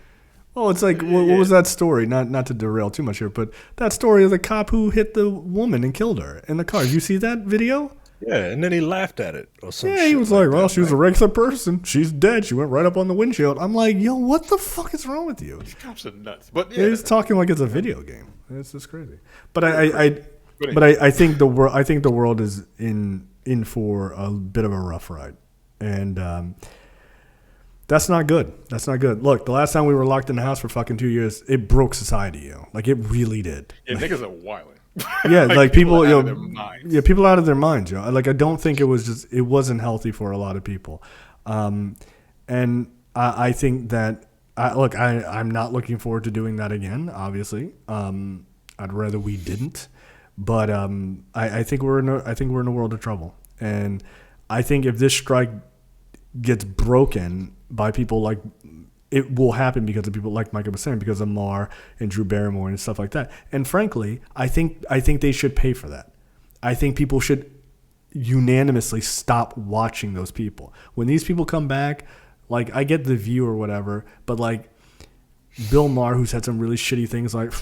Oh, it's like, what was that story? Not to derail too much here, but that story of the cop who hit the woman and killed her in the car. You see that video? Yeah, and then he laughed at it or something. Yeah, he was like, well, she was a regular person. She's dead. She went right up on the windshield. I'm like, yo, what the fuck is wrong with you? These cops are nuts. But yeah, he's talking like it's a video game. It's just crazy. But I think the world is in for a bit of a rough ride, and that's not good. That's not good. Look, the last time we were locked in the house for fucking 2 years, it broke society, yo. Like, it really did. Yeah, niggas are wilding. Yeah, like people out of their minds. Yeah, people out of their minds, yo. Like, I don't think it wasn't healthy for a lot of people, and I think that I'm not looking forward to doing that again. Obviously, I'd rather we didn't. But I think we're in a world of trouble, and I think if this strike gets broken by people like, it will happen because of people like Micah was saying, because of Maher and Drew Barrymore and stuff like that. And frankly, I think they should pay for that. I think people should unanimously stop watching those people when these people come back. Like, I get The View or whatever, but like, Bill Maher, who's had some really shitty things like,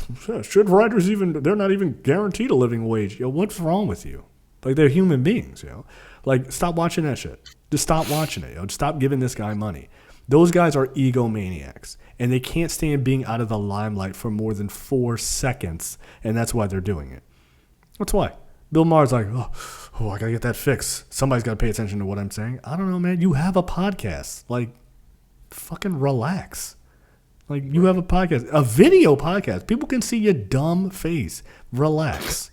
should writers they're not even guaranteed a living wage. Yo, what's wrong with you? Like, they're human beings, yo. Like, stop watching that shit. Just stop watching it, yo. Stop giving this guy money. Those guys are egomaniacs, and they can't stand being out of the limelight for more than 4 seconds, and that's why they're doing it. That's why. Bill Maher's like, oh, I gotta get that fixed. Somebody's gotta pay attention to what I'm saying. I don't know, man. You have a podcast. Like, fucking relax. Like, you have a podcast, a video podcast. People can see your dumb face. Relax.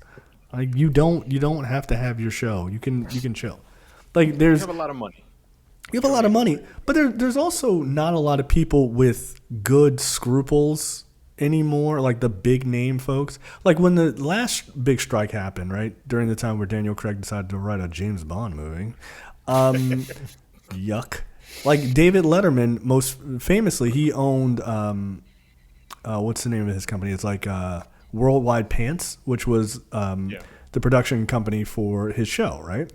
Like, you don't have to have your show. You can chill. Like, you have a lot of money. You have a lot of money, but there's also not a lot of people with good scruples anymore, like the big name folks. Like, when the last big strike happened, right, during the time where Daniel Craig decided to write a James Bond movie, yuck. Like, David Letterman, most famously, he owned what's the name of his company? It's like Worldwide Pants, which was the production company for his show, right?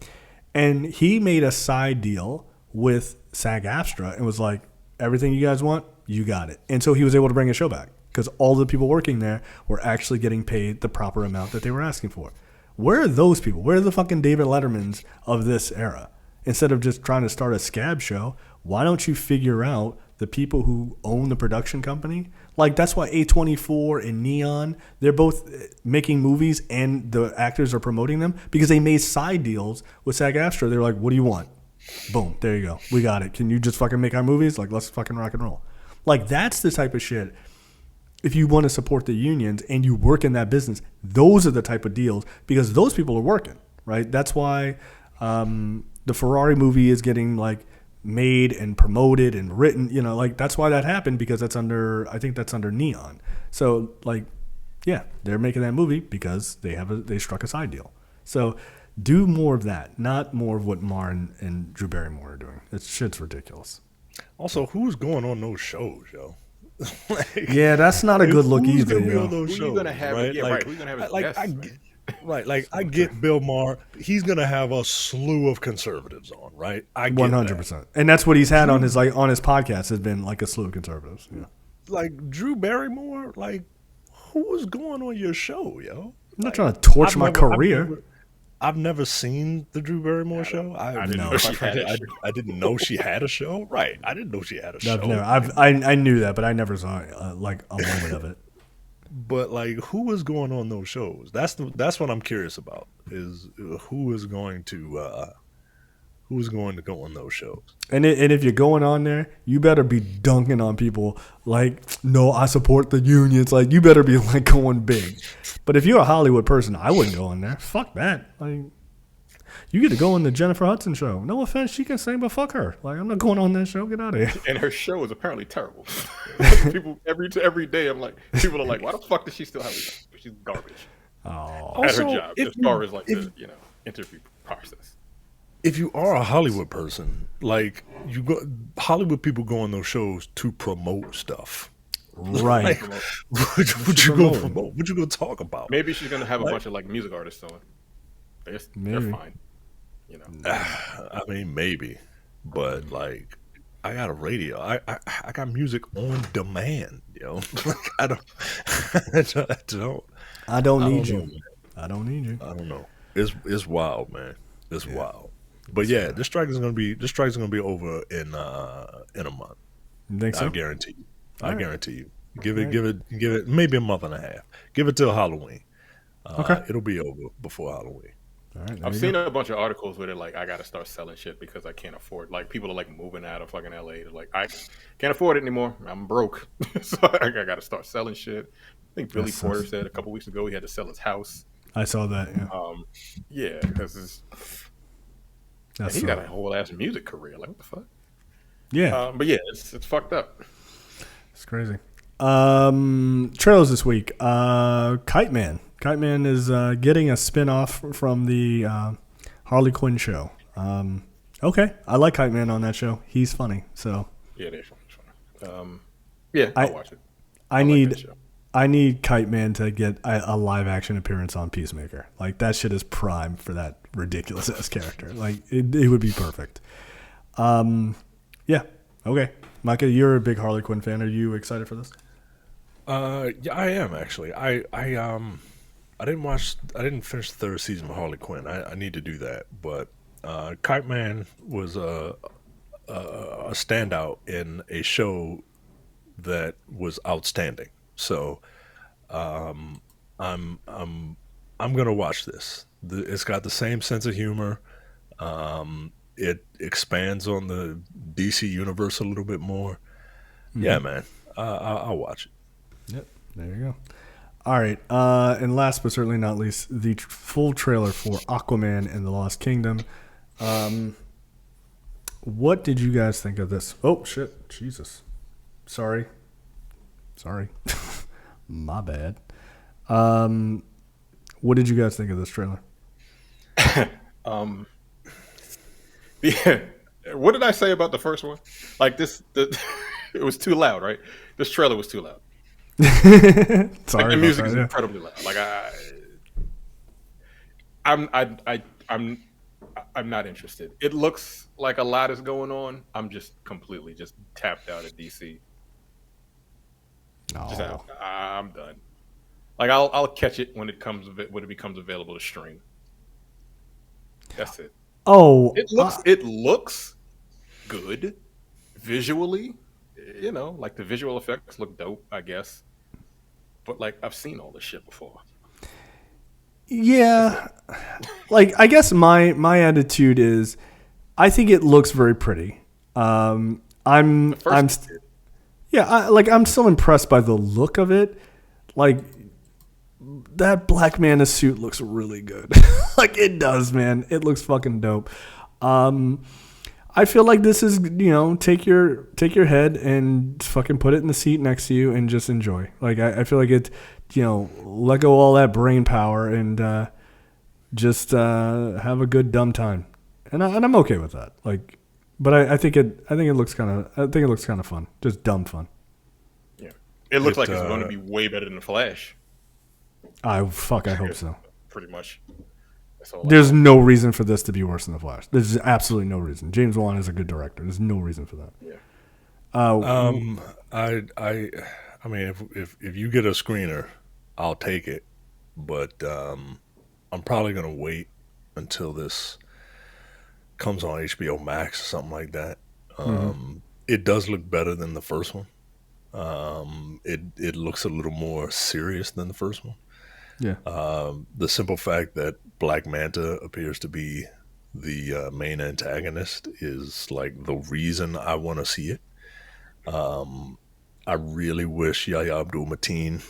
And he made a side deal with SAG-AFTRA and was like, everything you guys want, you got it. And so he was able to bring his show back because all the people working there were actually getting paid the proper amount that they were asking for. Where are those people? Where are the fucking David Lettermans of this era? Instead of just trying to start a scab show, why don't you figure out the people who own the production company? Like, that's why A24 and Neon, they're both making movies and the actors are promoting them because they made side deals with SAG-AFTRA. They're like, what do you want? Boom, there you go. We got it. Can you just fucking make our movies? Like, let's fucking rock and roll. Like, that's the type of shit. If you want to support the unions and you work in that business, those are the type of deals because those people are working, right? That's why the Ferrari movie is getting, like, made and promoted and written, you know, like, that's why that happened because I think that's under Neon. So, like, yeah, they're making that movie because they struck a side deal. So do more of that, not more of what Maher and Drew Barrymore are doing. Shit's ridiculous. Also, who's going on those shows, yo? Yeah, that's not a good look who's either. gonna be on Yo. those Who shows, you gonna have? right? Yeah, Like, right. Who you gonna have as like guests? I get Bill Maher. He's gonna have a slew of conservatives on, right? I get 100%. And that's what he's had on his podcast has been like a slew of conservatives. Yeah. like Drew Barrymore. Like, who is going on your show, yo? I'm not trying to torch my career. I've never seen the Drew Barrymore show. I didn't know she had a show. I didn't know she had a show. Right. I didn't know she had a show. I knew that, but I never saw like a moment of it. But like, who is going on those shows? That's what I'm curious about. Is who is going to go on those shows? And if you're going on there, you better be dunking on people like, no, I support the unions. Like, you better be like going big. But if you're a Hollywood person, I wouldn't go in there. Fuck that. Like, you get to go on the Jennifer Hudson show. No offense, she can sing, but fuck her. Like, I'm not going on that show. Get out of here. And her show is apparently terrible. People every day, I'm like, people are like, why the fuck does she still have a show? She's garbage Oh, at her job as far as like the interview process. If you are a Hollywood person, like Hollywood people go on those shows to promote stuff. right. Like, what you go promote? What you go talk about? Maybe she's gonna have a bunch of like music artists on. They're fine. You know. I mean, maybe, but like, I got a radio. I got music on demand. Yo, like, I don't need you. know, I don't need you. I don't know. It's wild, man. It's wild. But yeah, this strike is gonna be over in a month. You think so? I guarantee you. I guarantee you. Give it maybe a month and a half. Give it till Halloween. Okay. It'll be over before Halloween. All right, I've seen a bunch of articles with it like I got to start selling shit because I can't afford. Like people are like moving out of fucking LA. They're like I can't afford it anymore. I'm broke, so I got to start selling shit. I think Billy Porter said a couple weeks ago he had to sell his house. I saw that. Yeah. Yeah, because he got a whole ass music career. Like what the fuck? Yeah. But yeah, it's fucked up. It's crazy. Trailers this week. Kite-Man. Kite-Man is getting a spin-off from the Harley Quinn show. Okay. I like Kite-Man on that show. He's funny. So Yeah, they're funny. Yeah, I'll watch it. I need Kite-Man to get a live-action appearance on Peacemaker. Like, that shit is prime for that ridiculous-ass character. Like, it would be perfect. Yeah. Okay. Micah, you're a big Harley Quinn fan. Are you excited for this? Yeah, I am actually. I didn't finish the third season of Harley Quinn. I need to do that. But Kite-Man was a standout in a show that was outstanding. So I'm gonna watch this. It's got the same sense of humor. It expands on the DC universe a little bit more. Mm-hmm. Yeah, man. I'll watch it. Yep. There you go. All right. And last but certainly not least, the full trailer for Aquaman and the Lost Kingdom. What did you guys think of this? Oh, shit. Jesus. Sorry. My bad. What did you guys think of this trailer? Yeah. What did I say about the first one? Like it was too loud, right? This trailer was too loud. Sorry, like the music is incredibly loud. Like I'm not interested. It looks like a lot is going on. I'm just completely tapped out at DC. Oh. I'm done. Like I'll catch it when it becomes available to stream. That's it. Oh, it looks good visually. You know, like the visual effects look dope, I guess. But like I've seen all this shit before. Yeah. Like I guess my attitude is I think it looks very pretty. I'm still impressed by the look of it. Like that Black Manta suit looks really good. Like it does, man. It looks fucking dope. I feel like this is, take your head and fucking put it in the seat next to you and just enjoy. Like I feel like it, let go all that brain power and just have a good dumb time. And I'm okay with that. Like, but I think it looks kind of fun, just dumb fun. Yeah. It looks like it's going to be way better than the Flash. I hope so. Pretty much. There's no reason for this to be worse than the Flash. There's absolutely no reason. James Wan is a good director. There's no reason for that. Yeah. I mean, if you get a screener, I'll take it, but I'm probably gonna wait until this comes on HBO Max or something like that. It does look better than the first one. It looks a little more serious than the first one. Yeah. The simple fact that Black Manta appears to be the main antagonist is like the reason I want to see it. I really wish Yahya Abdul-Mateen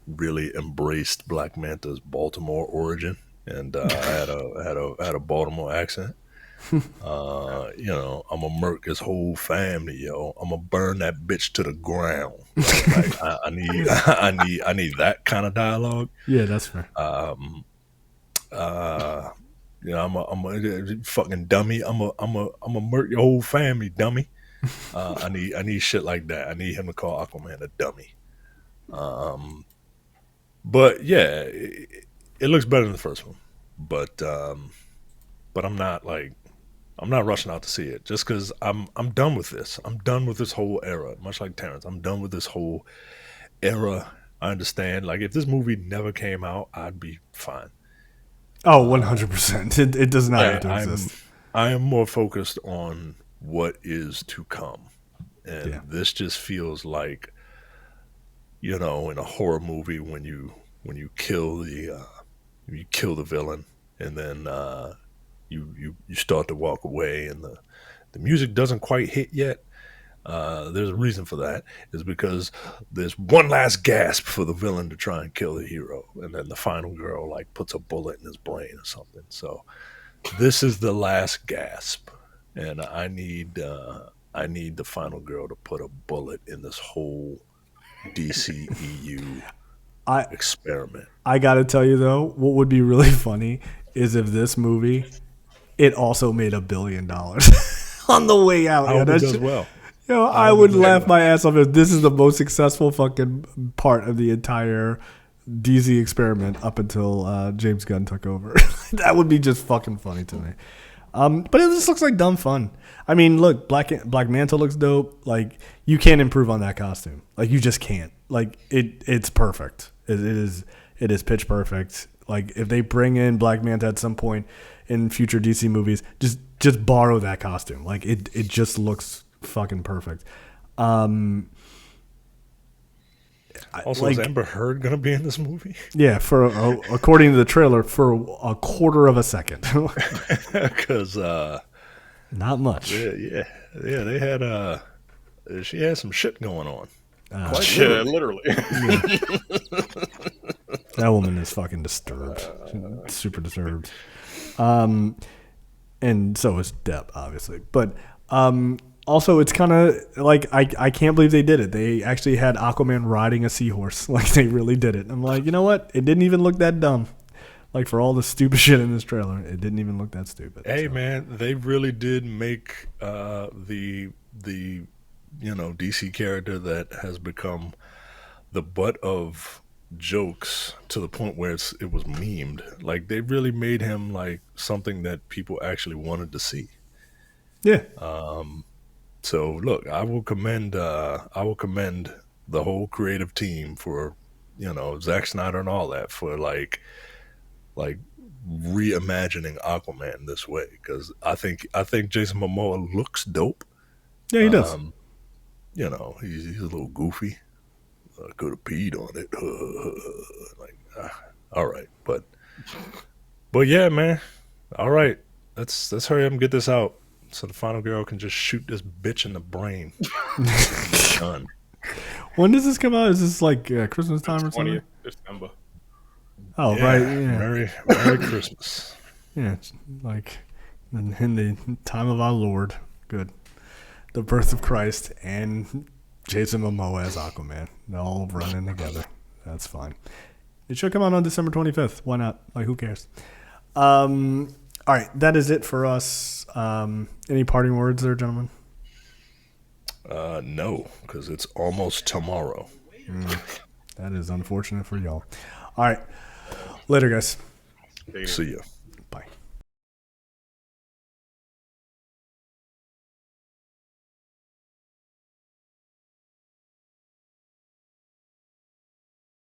really embraced Black Manta's Baltimore origin and had a Baltimore accent. You know, I'm gonna murk his whole family, yo. I'm gonna burn that bitch to the ground. Like, I need that kind of dialogue. Yeah, that's fair. You know, I'm a fucking dummy. I'm a murk your whole family, dummy. I need shit like that. I need him to call Aquaman a dummy. But yeah, it looks better than the first one. But I'm not rushing out to see it just because I'm done with this. I'm done with this whole era. Much like Terrence, I'm done with this whole era. I understand. Like if this movie never came out, I'd be fine. Oh, 100%. It does not have to exist. I am more focused on what is to come, and this just feels like, you know, in a horror movie when you kill the villain and then you start to walk away and the music doesn't quite hit yet. There's a reason for that. Is because there's one last gasp for the villain to try and kill the hero, and then the final girl like puts a bullet in his brain or something. So this is the last gasp, and I need the final girl to put a bullet in this whole DCEU experiment. I gotta tell you though, what would be really funny is if this movie, it also made $1 billion on the way out. I hope it does well. You know, I would laugh my ass off if this is the most successful fucking part of the entire DC experiment up until James Gunn took over. That would be just fucking funny to me. But it just looks like dumb fun. I mean, look, Black Manta looks dope. Like, you can't improve on that costume. Like, you just can't. Like, it's perfect. It is pitch perfect. Like, if they bring in Black Manta at some point in future DC movies, just borrow that costume. Like, it just looks fucking perfect. Also, is Amber Heard gonna be in this movie? Yeah, according to the trailer, for a quarter of a second. Because not much. Yeah. They had she had some shit going on. Literally. That woman is fucking disturbed. Super disturbed. And so is Depp, obviously. But also, it's kind of like, I can't believe they did it. They actually had Aquaman riding a seahorse. Like, they really did it. I'm like, you know what? It didn't even look that dumb. Like, for all the stupid shit in this trailer, it didn't even look that stupid. Hey, man, they really did make the DC character that has become the butt of jokes to the point where it was memed. Like, they really made him like something that people actually wanted to see. Yeah. So look, I will commend the whole creative team for, you know, Zack Snyder and all that for like reimagining Aquaman this way, because I think Jason Momoa looks dope. Yeah, he does. You know, he's a little goofy. I could have peed on it. All right, but yeah, man. All right, let's hurry up and get this out so the final girl can just shoot this bitch in the brain. Done. When does this come out? Is this like Christmas time or something? 20th December. Oh, yeah, right. Yeah. Merry Christmas. Yeah, it's like in the time of our Lord. Good. The birth of Christ and Jason Momoa as Aquaman. They're all running together. That's fine. It should come out on December 25th. Why not? Like, who cares? All right, that is it for us. Any parting words there, gentlemen? No, because it's almost tomorrow. That is unfortunate for y'all. All right. Later, guys. Later. See ya.